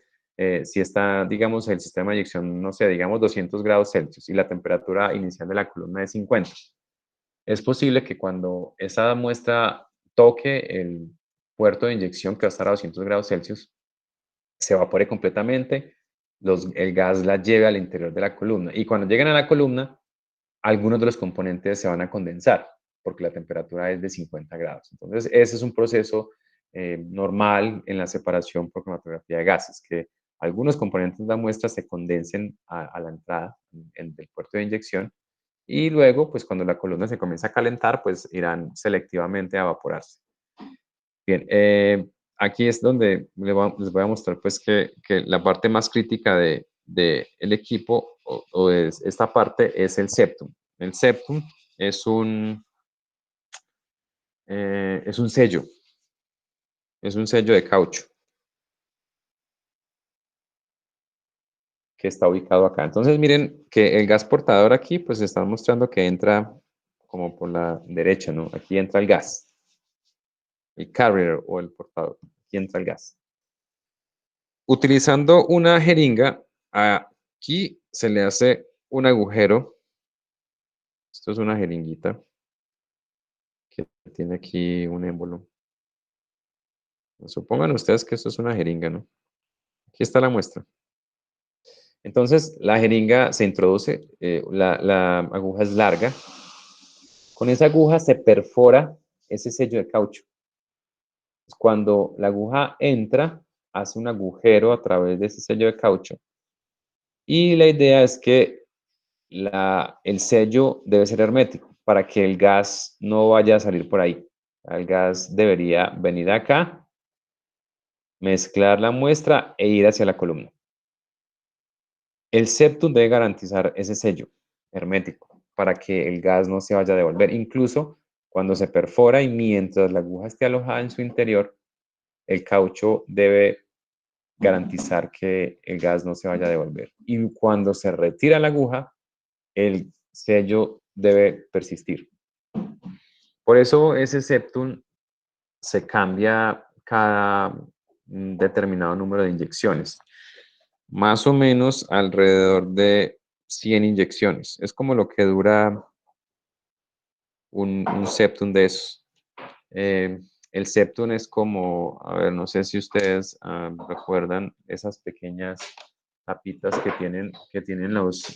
Speaker 1: si está, digamos, el sistema de inyección, no sé, digamos 200 grados Celsius y la temperatura inicial de la columna es 50, es posible que cuando esa muestra toque el puerto de inyección, que va a estar a 200 grados Celsius, se evapore completamente, el gas la lleve al interior de la columna. Y cuando lleguen a la columna, algunos de los componentes se van a condensar, porque la temperatura es de 50 grados. Entonces, ese es un proceso normal en la separación por cromatografía de gases, que algunos componentes de la muestra se condensen a la entrada del puerto de inyección, y luego, pues cuando la columna se comienza a calentar, pues irán selectivamente a evaporarse. Bien, aquí es donde les voy a mostrar pues que la parte más crítica el equipo o es esta parte es el septum. El septum es un sello, es un sello de caucho que está ubicado acá. Entonces miren que el gas portador aquí pues está mostrando que entra como por la derecha, ¿no? Aquí entra el gas, el carrier o el portador, aquí entra el gas. Utilizando una jeringa, aquí se le hace un agujero. Esto es una jeringuita que tiene aquí un émbolo. Supongan ustedes que esto es una jeringa, ¿no? Aquí está la muestra. Entonces, la jeringa se introduce, la aguja es larga. Con esa aguja se perfora ese sello de caucho. Cuando la aguja entra, hace un agujero a través de ese sello de caucho. Y la idea es que el sello debe ser hermético para que el gas no vaya a salir por ahí. El gas debería venir acá, mezclar la muestra e ir hacia la columna. El septum debe garantizar ese sello hermético para que el gas no se vaya a devolver. Incluso cuando se perfora y mientras la aguja esté alojada en su interior, el caucho debe garantizar que el gas no se vaya a devolver. Y cuando se retira la aguja, el sello debe persistir. Por eso ese septum se cambia cada determinado número de inyecciones. Más o menos alrededor de 100 inyecciones. Es como lo que dura un septum de esos. El septum es como, a ver, no sé si ustedes recuerdan esas pequeñas tapitas que tienen los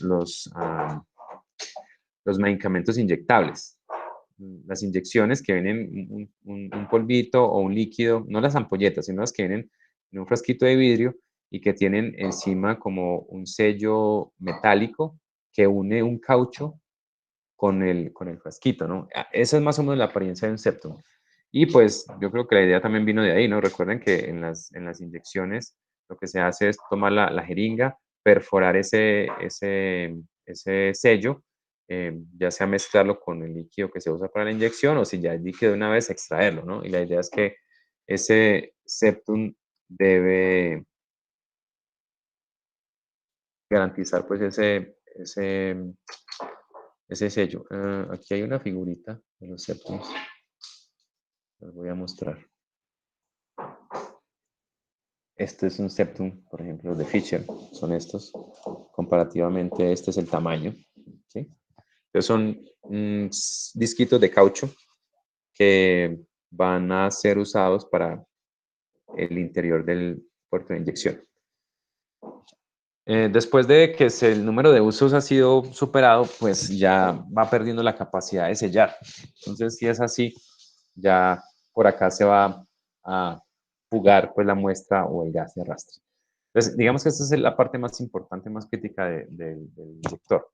Speaker 1: medicamentos inyectables. Las inyecciones que vienen un polvito o un líquido, no las ampolletas, sino las que vienen en un frasquito de vidrio y que tienen encima como un sello metálico que une un caucho con el frasquito, ¿no? Esa es más o menos la apariencia de un septum. Y pues yo creo que la idea también vino de ahí, ¿no? Recuerden que en las inyecciones lo que se hace es tomar la jeringa, perforar ese sello, ya sea mezclarlo con el líquido que se usa para la inyección o si ya es líquido de una vez, extraerlo, ¿no? Y la idea es que ese septum debe garantizar pues ese sello. Aquí hay una figurita de los septums. Les voy a mostrar. Este es un septum, por ejemplo, de Fischer. Son estos. Comparativamente, este es el tamaño. ¿Sí? Entonces son disquitos de caucho que van a ser usados para el interior del puerto de inyección. Después de que el número de usos ha sido superado, pues ya va perdiendo la capacidad de sellar. Entonces, si es así, ya por acá se va a fugar pues, la muestra o el gas de arrastre. Entonces, digamos que esta es la parte más importante, más crítica del inyector.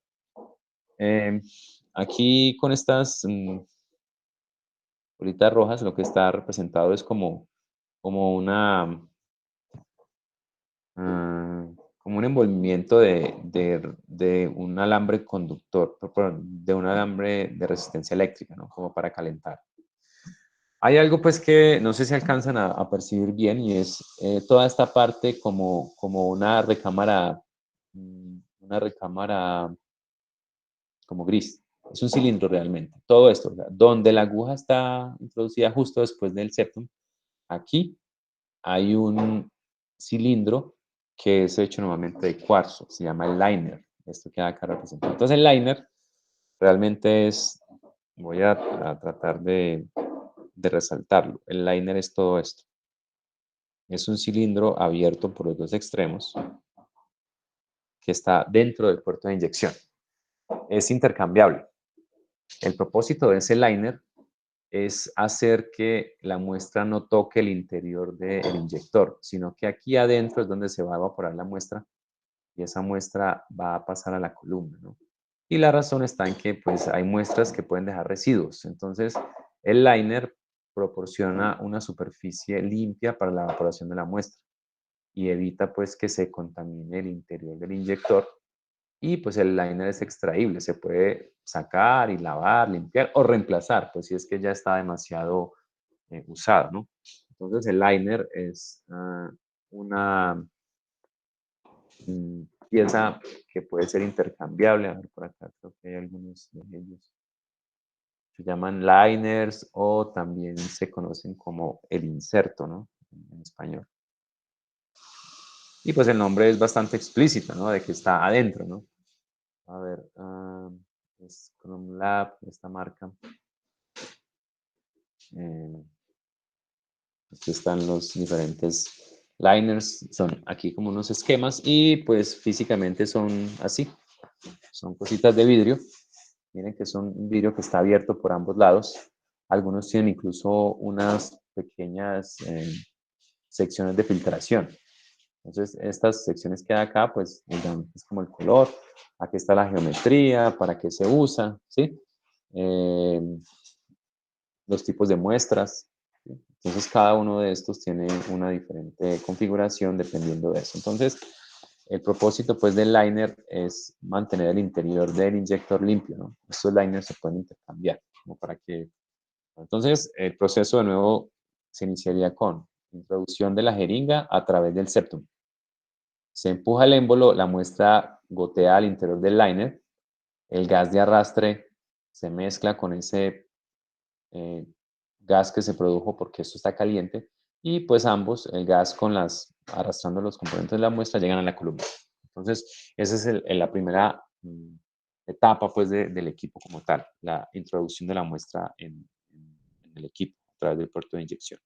Speaker 1: Aquí con estas bolitas rojas, lo que está representado es como una... como un envolvimiento de un alambre conductor, de un alambre de resistencia eléctrica, ¿no? Como para calentar. Hay algo pues que no sé si alcanzan a percibir bien y es toda esta parte como una recámara como gris. Es un cilindro realmente. Todo esto, donde la aguja está introducida justo después del septum, aquí hay un cilindro que es hecho normalmente de cuarzo, se llama el liner. Esto queda acá representado. Entonces el liner realmente es, voy a tratar de de resaltarlo. El liner es todo esto. Es un cilindro abierto por los dos extremos que está dentro del puerto de inyección. Es intercambiable. El propósito de ese liner es hacer que la muestra no toque el interior del inyector, sino que aquí adentro es donde se va a evaporar la muestra y esa muestra va a pasar a la columna, ¿no? Y la razón está en que pues hay muestras que pueden dejar residuos. Entonces, el liner proporciona una superficie limpia para la evaporación de la muestra y evita pues que se contamine el interior del inyector. Y pues el liner es extraíble, se puede sacar y lavar, limpiar o reemplazar, pues si es que ya está demasiado usado, ¿no? Entonces el liner es una pieza que puede ser intercambiable. A ver, por acá creo que hay algunos de ellos. Se llaman liners o también se conocen como el inserto, ¿no? En español. Y pues el nombre es bastante explícito, ¿no? De que está adentro, ¿no? A ver, es Chrome Lab, esta marca. Aquí están los diferentes liners, son aquí como unos esquemas y pues físicamente son así, son cositas de vidrio. Miren que son un vidrio que está abierto por ambos lados. Algunos tienen incluso unas pequeñas secciones de filtración. Entonces, estas secciones que hay acá, pues, es como el color. Aquí está la geometría, para qué se usa, ¿sí? Eh, los tipos de muestras, ¿sí? Entonces, cada uno de estos tiene una diferente configuración dependiendo de eso. Entonces, el propósito, pues, del liner es mantener el interior del inyector limpio, ¿no? Estos liners se pueden intercambiar, como para que... Entonces, el proceso de nuevo se iniciaría con introducción de la jeringa a través del septum. Se empuja el émbolo, la muestra gotea al interior del liner, el gas de arrastre se mezcla con ese gas que se produjo porque esto está caliente y pues ambos, el gas con las, arrastrando los componentes de la muestra, llegan a la columna. Entonces, esa es la primera etapa pues del equipo como tal, la introducción de la muestra en el equipo a través del puerto de inyección.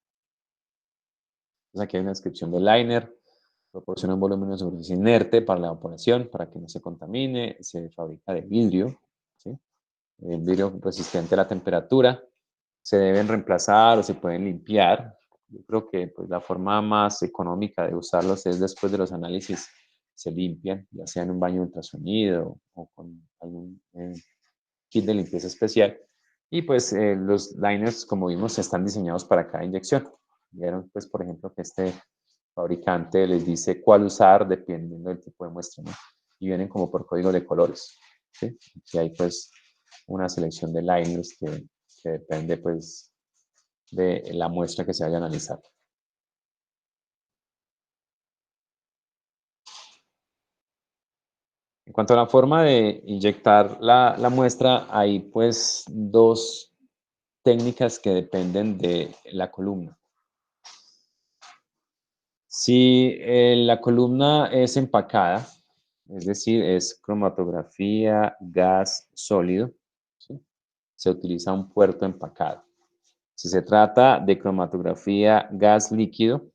Speaker 1: Entonces aquí hay una descripción del liner, proporciona un volumen de superficie inerte para la evaporación, para que no se contamine, se fabrica de vidrio, ¿sí? El vidrio resistente a la temperatura, se deben reemplazar o se pueden limpiar. Yo creo que pues, la forma más económica de usarlos es después de los análisis se limpian, ya sea en un baño de ultrasonido o con algún kit de limpieza especial. Y pues los liners, como vimos, están diseñados para cada inyección. Vieron, pues, por ejemplo, que este fabricante les dice cuál usar dependiendo del tipo de muestra, ¿no? Y vienen como por código de colores, ¿sí? Y hay pues una selección de liners que depende pues de la muestra que se vaya a analizar. En cuanto a la forma de inyectar la muestra, hay pues dos técnicas que dependen de la columna. Si la columna es empacada, es decir, es cromatografía, gas sólido, ¿sí? Se utiliza un puerto empacado. Si se trata de cromatografía gas líquido,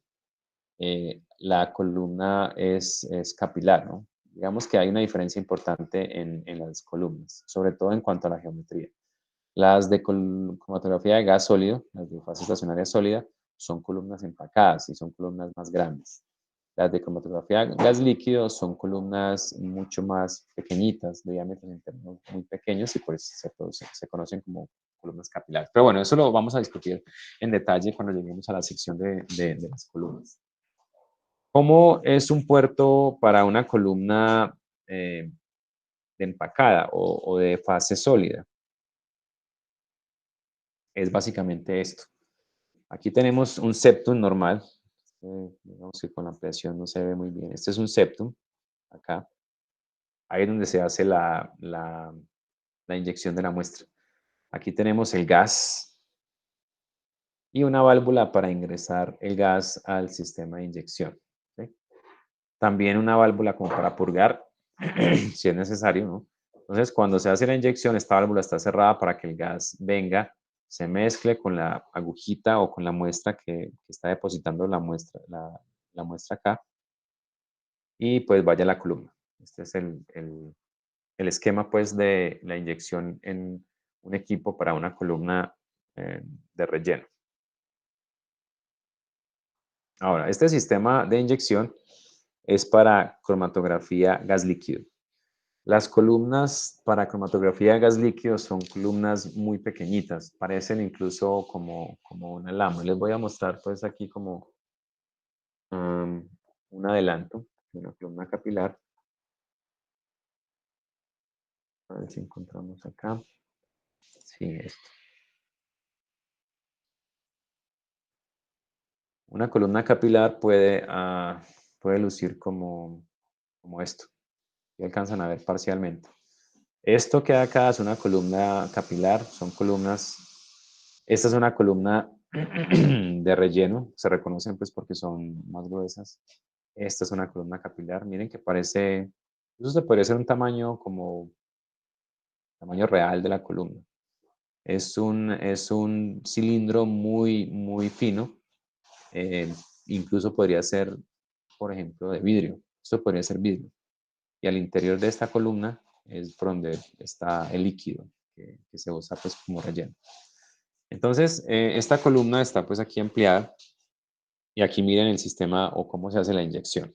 Speaker 1: la columna es capilar, ¿no? Digamos que hay una diferencia importante en las columnas, sobre todo en cuanto a la geometría. Las de cromatografía de gas sólido, las de fase estacionaria sólida, son columnas empacadas y son columnas más grandes. Las de cromatografía de gas líquido son columnas mucho más pequeñitas, de diámetros internos muy pequeños y pues se conocen como columnas capilares. Pero bueno, eso lo vamos a discutir en detalle cuando lleguemos a la sección de las columnas. ¿Cómo es un puerto para una columna de empacada o de fase sólida? Es básicamente esto. Aquí tenemos un septum normal. Digamos que con la ampliación no se ve muy bien. Este es un septum, acá. Ahí es donde se hace la inyección de la muestra. Aquí tenemos el gas y una válvula para ingresar el gas al sistema de inyección, ¿sí? También una válvula como para purgar, si es necesario, ¿no? Entonces, cuando se hace la inyección, esta válvula está cerrada para que el gas venga se mezcle con la agujita o con la muestra que está depositando la muestra acá, y pues vaya a la columna. Este es el esquema pues de la inyección en un equipo para una columna de relleno. Ahora, este sistema de inyección es para cromatografía gas líquido. Las columnas para cromatografía de gas líquido son columnas muy pequeñitas, parecen incluso como una lámpara. Les voy a mostrar pues aquí como un adelanto de una columna capilar. A ver si encontramos acá. Sí, esto. Una columna capilar puede lucir como esto. Y alcanzan a ver parcialmente. Esto que acá es una columna capilar, son columnas. Esta es una columna de relleno, se reconocen pues porque son más gruesas. Esta es una columna capilar, miren que parece, eso se podría ser un tamaño como tamaño real de la columna. Es un cilindro muy fino, incluso podría ser, por ejemplo, de vidrio. Esto podría ser vidrio. Y al interior de esta columna es por donde está el líquido que se usa pues como relleno. Entonces, esta columna está pues aquí ampliada y aquí miren el sistema o cómo se hace la inyección.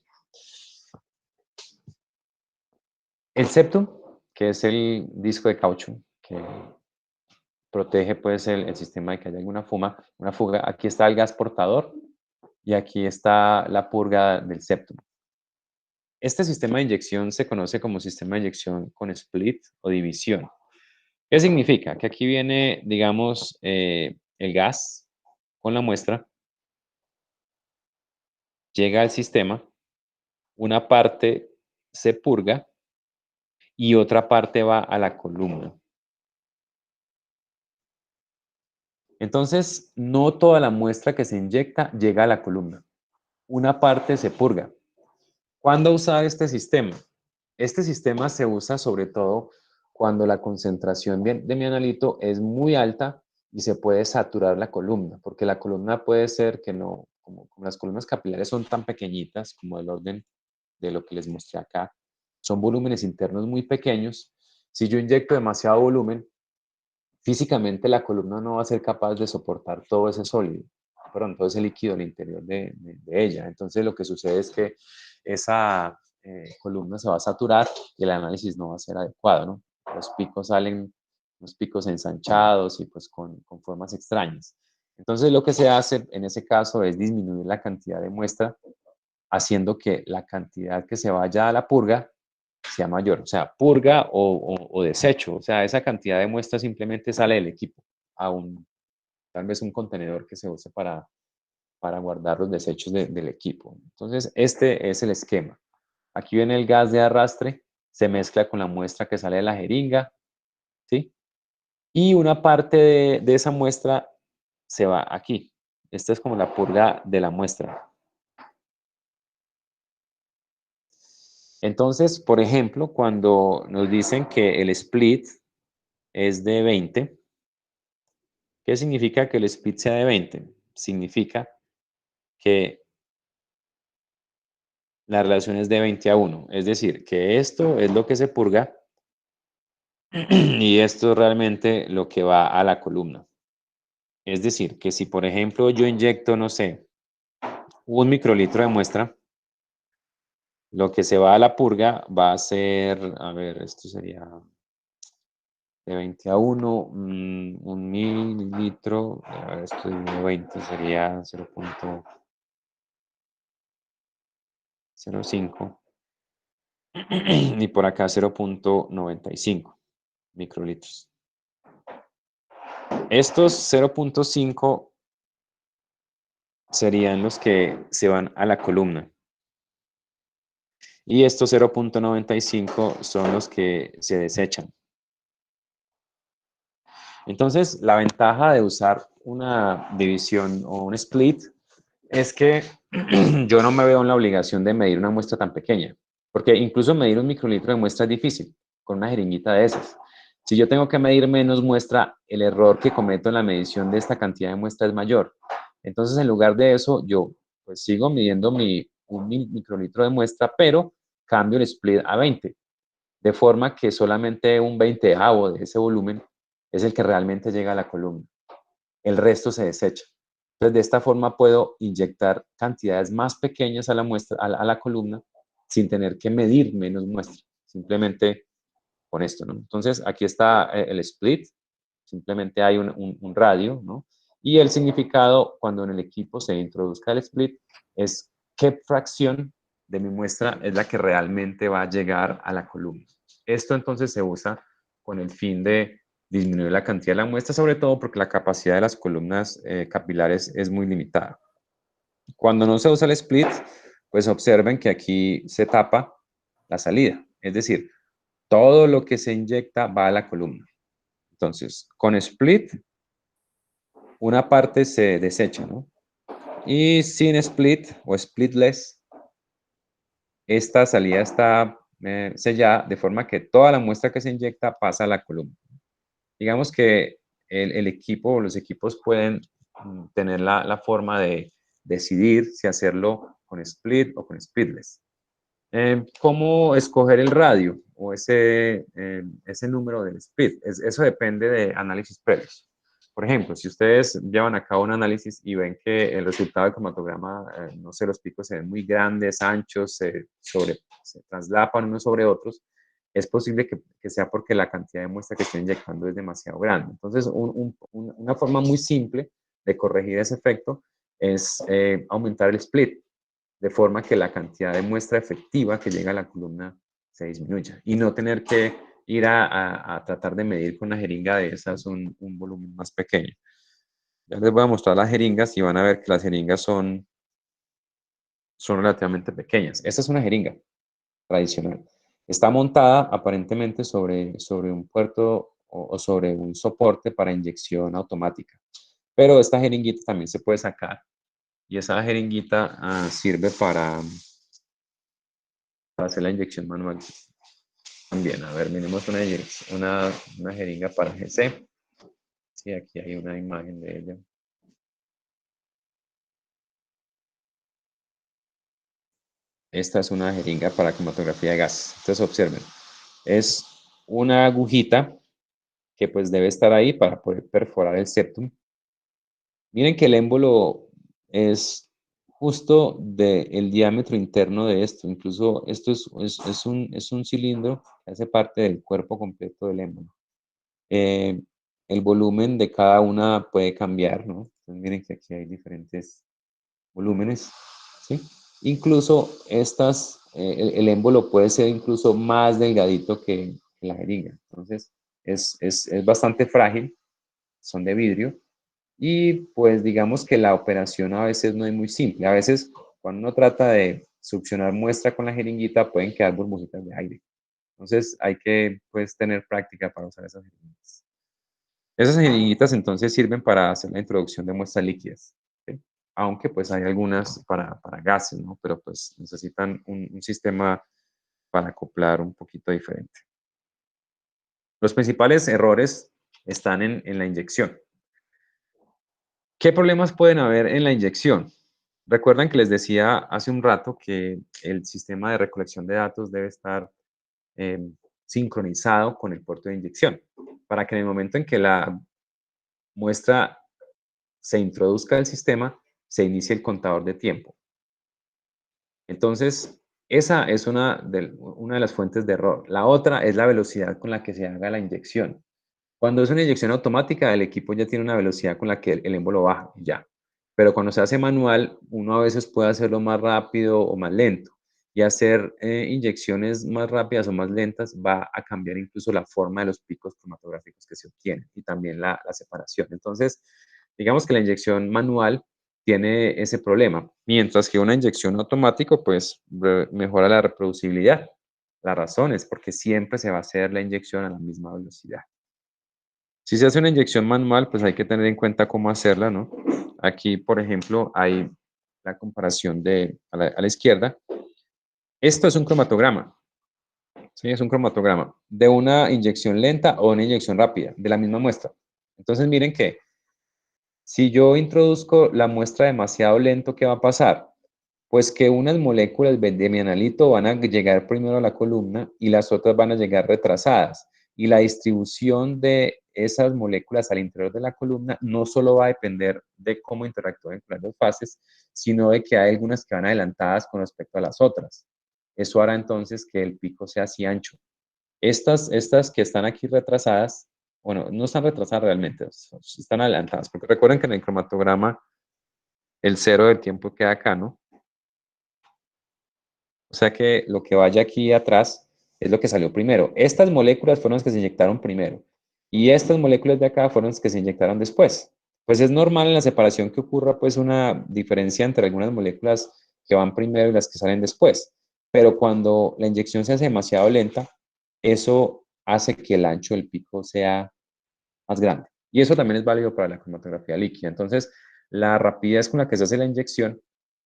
Speaker 1: El septum, que es el disco de caucho que protege pues el sistema de que haya alguna una fuga. Aquí está el gas portador y aquí está la purga del septum. Este sistema de inyección se conoce como sistema de inyección con split o división. ¿Qué significa? Que aquí viene, digamos, el gas con la muestra, llega al sistema, una parte se purga y otra parte va a la columna. Entonces, no toda la muestra que se inyecta llega a la columna. Una parte se purga. ¿Cuándo usar este sistema? Este sistema se usa sobre todo cuando la concentración de mi analito es muy alta y se puede saturar la columna, porque la columna puede ser que no, como las columnas capilares son tan pequeñitas, como del orden de lo que les mostré acá, son volúmenes internos muy pequeños. Si yo inyecto demasiado volumen, físicamente la columna no va a ser capaz de soportar todo ese sólido, perdón, todo ese líquido al interior de ella. Entonces lo que sucede es que esa columna se va a saturar y el análisis no va a ser adecuado, ¿no? Los picos salen, los picos ensanchados y pues con formas extrañas. Entonces lo que se hace en ese caso es disminuir la cantidad de muestra, haciendo que la cantidad que se vaya a la purga sea mayor, o sea, purga o desecho, o sea, esa cantidad de muestra simplemente sale del equipo a tal vez un contenedor que se use para guardar los desechos del equipo. Entonces, este es el esquema. Aquí viene el gas de arrastre, se mezcla con la muestra que sale de la jeringa, ¿sí? Y una parte de esa muestra se va aquí. Esta es como la purga de la muestra. Entonces, por ejemplo, cuando nos dicen que el split es de 20, ¿qué significa que el split sea de 20? Significa que la relación es de 20-1, es decir, que esto es lo que se purga y esto es realmente lo que va a la columna. Es decir, que si por ejemplo yo inyecto, no sé, 1 microlitro de muestra, lo que se va a la purga va a ser, a ver, esto sería de 20-1, 1 mililitro, a ver, esto de 20 sería 0.05 y por acá 0.95 microlitros. Estos 0.5 serían los que se van a la columna. Y estos 0.95 son los que se desechan. Entonces, la ventaja de usar una división o un split es que yo no me veo en la obligación de medir una muestra tan pequeña, porque incluso medir 1 microlitro de muestra es difícil con una jeringuita de esas. Si yo tengo que medir menos muestra, el error que cometo en la medición de esta cantidad de muestra es mayor. Entonces, en lugar de eso, yo pues sigo midiendo un microlitro de muestra, pero cambio el split a 20, de forma que solamente un 20avo de ese volumen es el que realmente llega a la columna. El resto se desecha. Entonces, de esta forma puedo inyectar cantidades más pequeñas a la muestra, a la columna, sin tener que medir menos muestra. Simplemente con esto, ¿no? Entonces, aquí está el split, simplemente hay un radio, ¿no? Y el significado cuando en el equipo se introduzca el split es qué fracción de mi muestra es la que realmente va a llegar a la columna. Esto entonces se usa con el fin de disminuir la cantidad de la muestra, sobre todo porque la capacidad de las columnas capilares es muy limitada. Cuando no se usa el split, pues observen que aquí se tapa la salida, es decir, todo lo que se inyecta va a la columna. Entonces, con split, una parte se desecha, ¿no? Y sin split o splitless, esta salida está sellada de forma que toda la muestra que se inyecta pasa a la columna. Digamos que el equipo o los equipos pueden tener la forma de decidir si hacerlo con split o con splitless. ¿Cómo escoger el radio o ese número del split? Eso depende de análisis previos. Por ejemplo, si ustedes llevan a cabo un análisis y ven que el resultado del cromatograma, no sé, los picos se ven muy grandes, anchos, se traslapan unos sobre otros, es posible que sea porque la cantidad de muestra que estoy inyectando es demasiado grande. Entonces, una forma muy simple de corregir ese efecto es aumentar el split, de forma que la cantidad de muestra efectiva que llega a la columna se disminuya y no tener que ir a tratar de medir con una jeringa de esas un volumen más pequeño. Ya les voy a mostrar las jeringas y van a ver que las jeringas son relativamente pequeñas. Esta es una jeringa tradicional. Está montada aparentemente sobre un puerto o sobre un soporte para inyección automática. Pero esta jeringuita también se puede sacar y esa jeringuita sirve para hacer la inyección manual. También, a ver, miremos una jeringa para GC. Sí, aquí hay una imagen de ella. Esta es una jeringa para cromatografía de gas. Entonces observen, es una agujita que pues debe estar ahí para poder perforar el septum. Miren que el émbolo es justo del diámetro interno de esto. Incluso esto es un cilindro que hace parte del cuerpo completo del émbolo. El volumen de cada una puede cambiar, ¿no? Entonces miren que aquí hay diferentes volúmenes, ¿sí? Incluso el émbolo puede ser incluso más delgadito que la jeringa. Entonces es bastante frágil, son de vidrio. Y pues digamos que la operación a veces no es muy simple. A veces cuando uno trata de succionar muestra con la jeringuita pueden quedar burbujitas de aire. Entonces hay que pues tener práctica para usar esas jeringuitas. Esas jeringuitas entonces sirven para hacer la introducción de muestras líquidas, ¿sí? Aunque pues hay algunas para gases, ¿no? Pero pues necesitan un sistema para acoplar un poquito diferente. Los principales errores están en la inyección. ¿Qué problemas pueden haber en la inyección? Recuerdan que les decía hace un rato que el sistema de recolección de datos debe estar sincronizado con el puerto de inyección, para que en el momento en que la muestra se introduzca el sistema, se inicie el contador de tiempo. Entonces, esa es una de las fuentes de error. La otra es la velocidad con la que se haga la inyección. Cuando es una inyección automática, el equipo ya tiene una velocidad con la que el émbolo baja, ya. Pero cuando se hace manual, uno a veces puede hacerlo más rápido o más lento. Y hacer inyecciones más rápidas o más lentas va a cambiar incluso la forma de los picos cromatográficos que se obtienen y también la separación. Entonces, digamos que la inyección manual tiene ese problema, mientras que una inyección automática pues mejora la reproducibilidad. La razón es porque siempre se va a hacer la inyección a la misma velocidad. Si se hace una inyección manual, pues hay que tener en cuenta cómo hacerla, ¿no? Aquí, por ejemplo, hay la comparación a la izquierda. Esto es un cromatograma. Sí, es un cromatograma de una inyección lenta o una inyección rápida, de la misma muestra. Entonces, miren que si yo introduzco la muestra demasiado lento, ¿qué va a pasar? Pues que unas moléculas de mi analito van a llegar primero a la columna y las otras van a llegar retrasadas. Y la distribución de esas moléculas al interior de la columna no solo va a depender de cómo interactúen con las dos fases, sino de que hay algunas que van adelantadas con respecto a las otras. Eso hará entonces que el pico sea así ancho. Estas que están aquí retrasadas, bueno, no están retrasadas realmente, están adelantadas, porque recuerden que en el cromatograma el cero del tiempo queda acá, ¿no? O sea que lo que vaya aquí atrás es lo que salió primero. Estas moléculas fueron las que se inyectaron primero y estas moléculas de acá fueron las que se inyectaron después. Pues es normal en la separación que ocurra pues una diferencia entre algunas moléculas que van primero y las que salen después. Pero cuando la inyección se hace demasiado lenta, eso hace que el ancho del pico sea más grande. Y eso también es válido para la cromatografía líquida. Entonces, la rapidez con la que se hace la inyección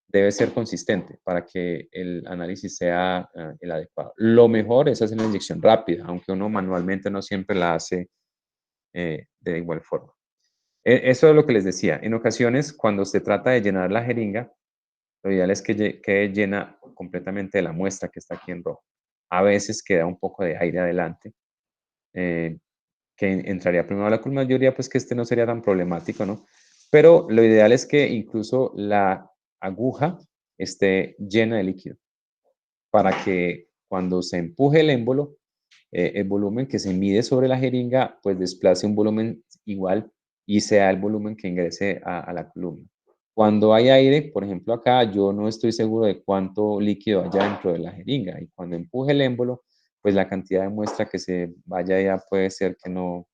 Speaker 1: debe ser consistente para que el análisis sea el adecuado. Lo mejor es hacer una inyección rápida, aunque uno manualmente no siempre la hace de igual forma. Eso es lo que les decía. En ocasiones, cuando se trata de llenar la jeringa, lo ideal es que quede llena completamente de la muestra que está aquí en rojo. A veces queda un poco de aire adelante, que entraría primero a la columna. Yo diría pues que este no sería tan problemático, ¿no? Pero lo ideal es que incluso la aguja esté llena de líquido para que cuando se empuje el émbolo, el volumen que se mide sobre la jeringa, pues desplace un volumen igual y sea el volumen que ingrese a la columna. Cuando hay aire, por ejemplo acá, yo no estoy seguro de cuánto líquido haya dentro de la jeringa y cuando empuje el émbolo, pues la cantidad de muestra que se vaya allá puede ser que no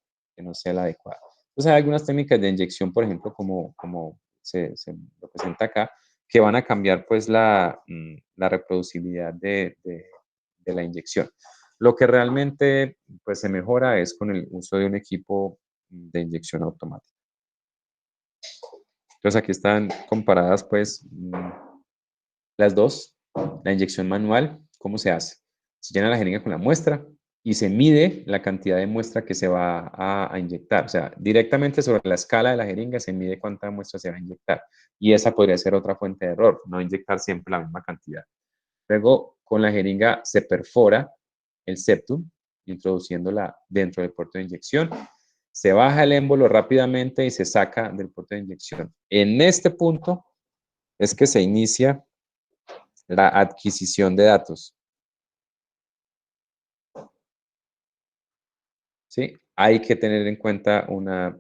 Speaker 1: sea la adecuada. Entonces hay algunas técnicas de inyección, por ejemplo, como se representa acá, que van a cambiar pues la reproducibilidad de la inyección. Lo que realmente pues, se mejora es con el uso de un equipo de inyección automática. Entonces aquí están comparadas pues las dos, la inyección manual, ¿cómo se hace? Se llena la jeringa con la muestra y se mide la cantidad de muestra que se va a inyectar. O sea, directamente sobre la escala de la jeringa se mide cuánta muestra se va a inyectar. Y esa podría ser otra fuente de error, no inyectar siempre la misma cantidad. Luego, con la jeringa se perfora el septum, introduciéndola dentro del puerto de inyección. Se baja el émbolo rápidamente y se saca del puerto de inyección. En este punto es que se inicia la adquisición de datos. ¿Sí? Hay que tener en cuenta una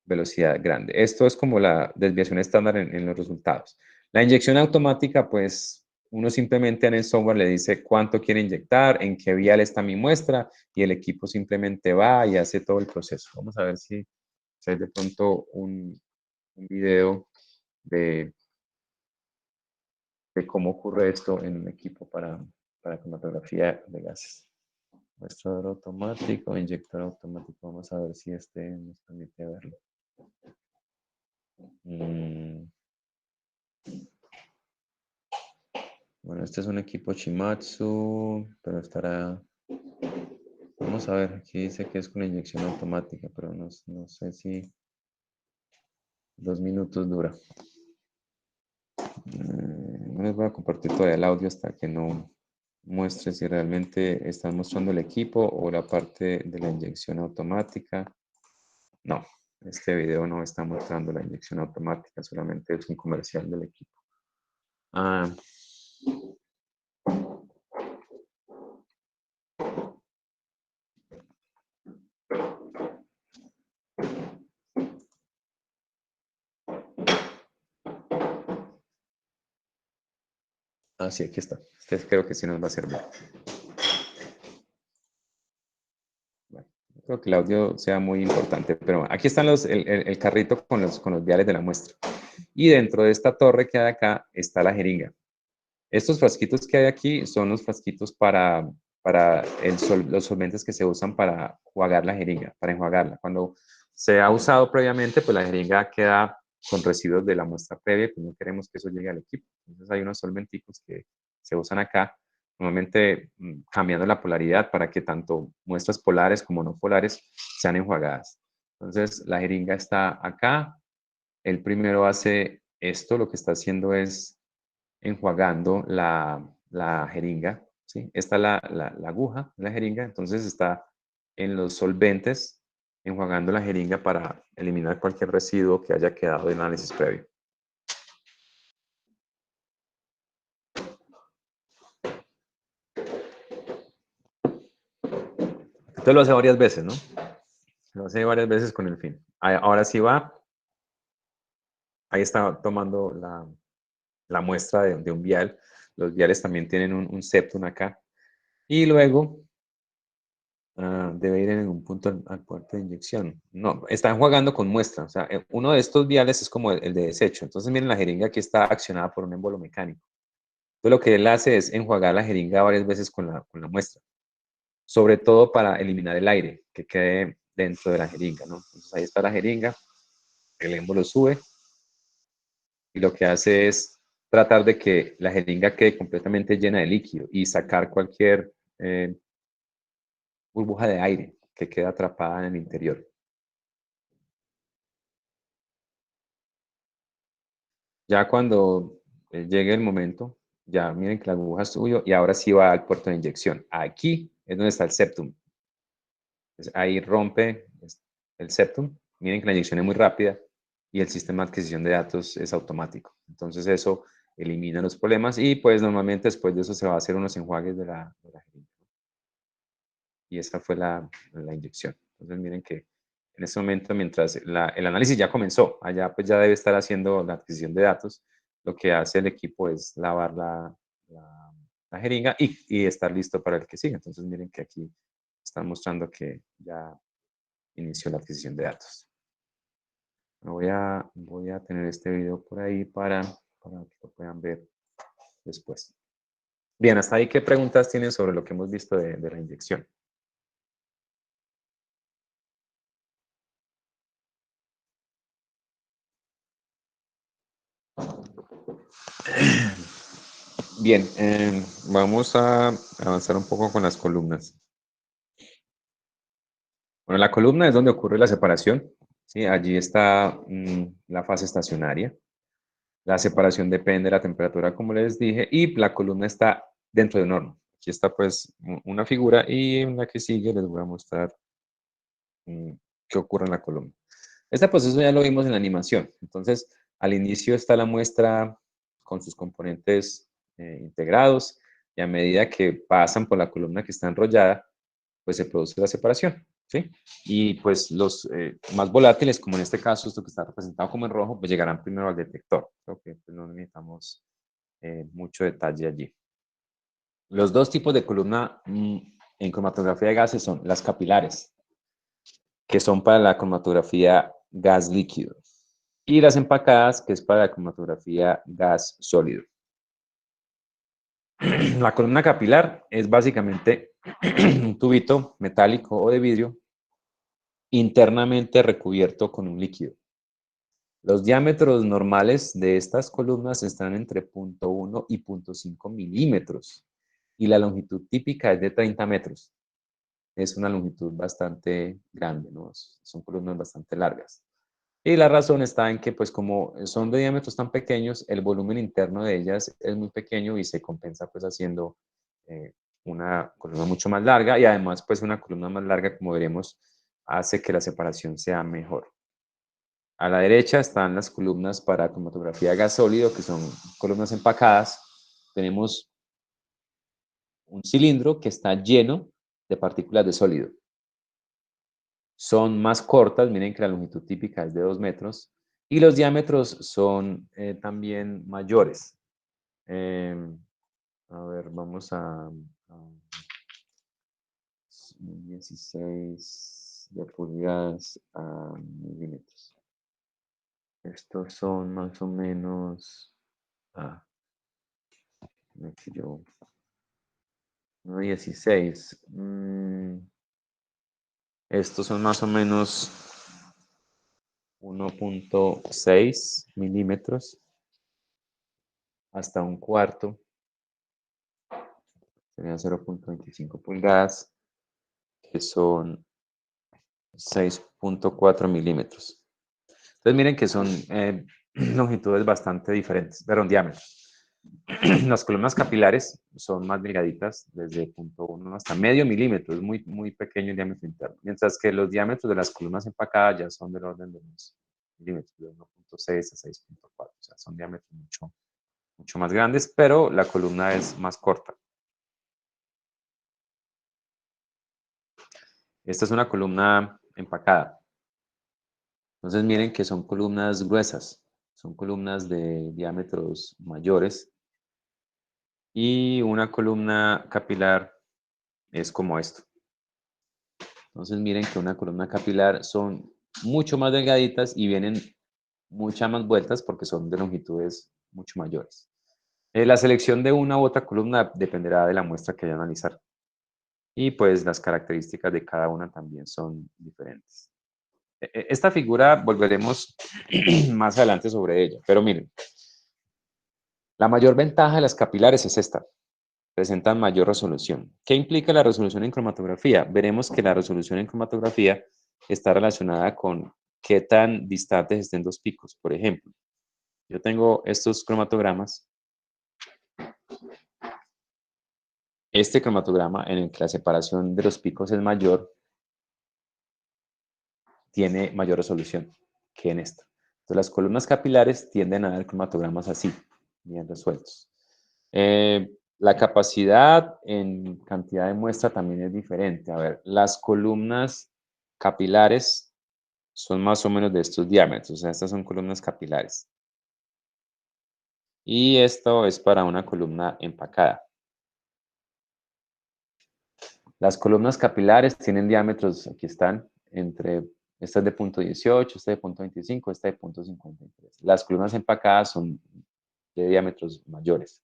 Speaker 1: velocidad grande. Esto es como la desviación estándar en los resultados. La inyección automática, pues uno simplemente en el software le dice cuánto quiere inyectar, en qué vial está mi muestra y el equipo simplemente va y hace todo el proceso. Vamos a ver si hay de pronto un video de, de cómo ocurre esto en un equipo para cromatografía de gases. Muestrador automático, inyector automático. Vamos a ver si este nos permite verlo. Bueno, este es un equipo Shimatsu, pero estará... Vamos a ver, aquí dice que es con inyección automática, pero no sé si 2 minutos dura. No les voy a compartir todavía el audio hasta que no muestre si realmente están mostrando el equipo o la parte de la inyección automática. No, este video no está mostrando la inyección automática, solamente es un comercial del equipo. Sí, aquí está. Este creo que sí nos va a servir. Bueno, creo que el audio sea muy importante, pero aquí están el carrito con los viales de la muestra. Y dentro de esta torre que hay acá está la jeringa. Estos frasquitos que hay aquí son los frasquitos para los solventes que se usan para jugar la jeringa, para enjuagarla. Cuando se ha usado previamente, pues la jeringa queda con residuos de la muestra previa, pues no queremos que eso llegue al equipo. Entonces hay unos solventicos que se usan acá normalmente cambiando la polaridad para que tanto muestras polares como no polares sean enjuagadas. Entonces, la jeringa está acá. El primero hace esto, lo que está haciendo es enjuagando la jeringa, ¿sí? Esta es la aguja, la jeringa, entonces está en los solventes enjuagando la jeringa para eliminar cualquier residuo que haya quedado de análisis previo. Entonces lo hace varias veces, ¿no? Lo hace varias veces con el fin. Ahora sí va, ahí está tomando la muestra de un vial. Los viales también tienen un septum acá. Y luego debe ir en un punto al puerto de inyección. No, están jugando con muestra. O sea, uno de estos viales es como el de desecho. Entonces, miren, la jeringa aquí está accionada por un émbolo mecánico. Entonces, lo que él hace es enjuagar la jeringa varias veces con la muestra. Sobre todo para eliminar el aire que quede dentro de la jeringa, ¿no? Entonces, ahí está la jeringa. El émbolo sube. Y lo que hace es tratar de que la jeringa quede completamente llena de líquido y sacar cualquier burbuja de aire que quede atrapada en el interior. Ya cuando llegue el momento, ya miren que la aguja es suyo y ahora sí va al puerto de inyección. Aquí es donde está el septum. Entonces, ahí rompe el septum. Miren que la inyección es muy rápida y el sistema de adquisición de datos es automático. Entonces eso elimina los problemas y pues normalmente después de eso se va a hacer unos enjuagues de la jeringa. Y esa fue la inyección. Entonces miren que en este momento, mientras el análisis ya comenzó, allá pues ya debe estar haciendo la adquisición de datos, lo que hace el equipo es lavar la jeringa y estar listo para el que sigue. Entonces miren que aquí están mostrando que ya inició la adquisición de datos. Voy a tener este video por ahí para que lo puedan ver después. Bien, hasta ahí, ¿qué preguntas tienen sobre lo que hemos visto de la inyección? Bien, vamos a avanzar un poco con las columnas. Bueno, la columna es donde ocurre la separación, ¿sí? Allí está la fase estacionaria. La separación depende de la temperatura, como les dije, y la columna está dentro de un horno. Aquí está pues una figura y en la que sigue les voy a mostrar qué ocurre en la columna. Este proceso ya lo vimos en la animación. Entonces, al inicio está la muestra con sus componentes integrados y a medida que pasan por la columna que está enrollada, pues se produce la separación, ¿sí? Y pues los más volátiles, como en este caso, esto que está representado como en rojo, pues llegarán primero al detector. Creo que pues, no necesitamos mucho detalle allí. Los dos tipos de columna en cromatografía de gases son las capilares, que son para la cromatografía gas líquido, y las empacadas, que es para la cromatografía gas sólido. La columna capilar es básicamente un tubito metálico o de vidrio internamente recubierto con un líquido. Los diámetros normales de estas columnas están entre 0.1 y 0.5 milímetros y la longitud típica es de 30 metros. Es una longitud bastante grande, ¿no? Son columnas bastante largas. Y la razón está en que, pues como son de diámetros tan pequeños, el volumen interno de ellas es muy pequeño y se compensa pues haciendo una columna mucho más larga y además pues una columna más larga, como veremos, hace que la separación sea mejor. A la derecha están las columnas para cromatografía de gas sólido, que son columnas empacadas. Tenemos un cilindro que está lleno de partículas de sólido. Son más cortas, miren que la longitud típica es de 2 metros, y los diámetros son también mayores. A ver, vamos a 16 de pulgadas a milímetros. Estos son más o menos, aquí yo, 16. Estos son más o menos 1.6 milímetros hasta un cuarto serían 0.25 pulgadas, que son 6.4 milímetros. Entonces miren que son longitudes bastante diferentes, pero en diámetros. Las columnas capilares son más delgaditas, desde 0.1 hasta medio milímetro, es muy, muy pequeño el diámetro interno, mientras que los diámetros de las columnas empacadas ya son del orden de unos milímetros, de 1.6 a 6.4, o sea, son diámetros mucho, mucho más grandes, pero la columna es más corta. Esta es una columna empacada. Entonces miren que son columnas gruesas, son columnas de diámetros mayores, y una columna capilar es como esto. Entonces miren que una columna capilar son mucho más delgaditas y vienen muchas más vueltas porque son de longitudes mucho mayores. La selección de una u otra columna dependerá de la muestra que vaya a analizar. Y pues las características de cada una también son diferentes. Esta figura volveremos más adelante sobre ella, pero miren, la mayor ventaja de las capilares es esta: presentan mayor resolución. ¿Qué implica la resolución en cromatografía? Veremos que la resolución en cromatografía está relacionada con qué tan distantes estén dos picos. Por ejemplo, yo tengo estos cromatogramas. Este cromatograma en el que la separación de los picos es mayor, tiene mayor resolución que en esta. Entonces, las columnas capilares tienden a dar cromatogramas así, bien resueltos. La capacidad en cantidad de muestra también es diferente. A ver, las columnas capilares son más o menos de estos diámetros, o sea, estas son columnas capilares. Y esto es para una columna empacada. Las columnas capilares tienen diámetros, aquí están, entre, esta es de 0.18, esta de 0.25, esta de 0.53. Las columnas empacadas son de diámetros mayores.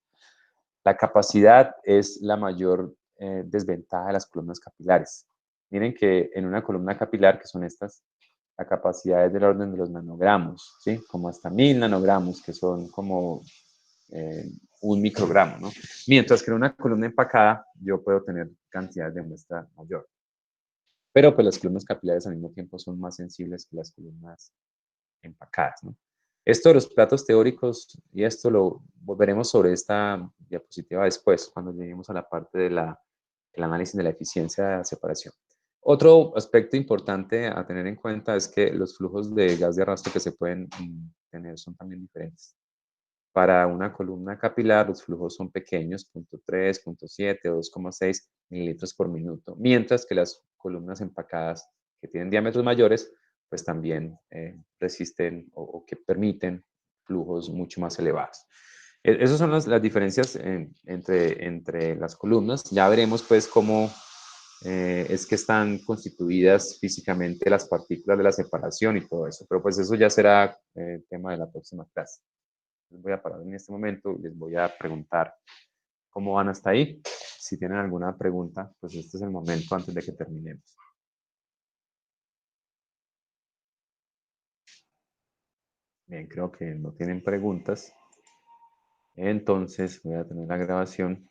Speaker 1: La capacidad es la mayor desventaja de las columnas capilares. Miren que en una columna capilar, que son estas, la capacidad es del orden de los nanogramos, ¿sí? Como hasta 1000 nanogramos, que son como 1 microgramo, ¿no? Mientras que en una columna empacada yo puedo tener cantidades de muestra mayor. Pero pues las columnas capilares al mismo tiempo son más sensibles que las columnas empacadas, ¿no? Esto de los platos teóricos, y esto lo volveremos sobre esta diapositiva después, cuando lleguemos a la parte de el análisis de la eficiencia de separación. Otro aspecto importante a tener en cuenta es que los flujos de gas de arrastre que se pueden tener son también diferentes. Para una columna capilar, los flujos son pequeños, 0.3, 0.7 o 2,6 mililitros por minuto, mientras que las columnas empacadas que tienen diámetros mayores, pues también resisten o que permiten flujos mucho más elevados. Esas son las diferencias entre las columnas. Ya veremos pues cómo es que están constituidas físicamente las partículas de la separación y todo eso, pero pues eso ya será tema de la próxima clase. Les voy a parar en este momento y les voy a preguntar cómo van hasta ahí. Si tienen alguna pregunta, pues este es el momento antes de que terminemos. Bien, creo que no tienen preguntas. Entonces voy a tener la grabación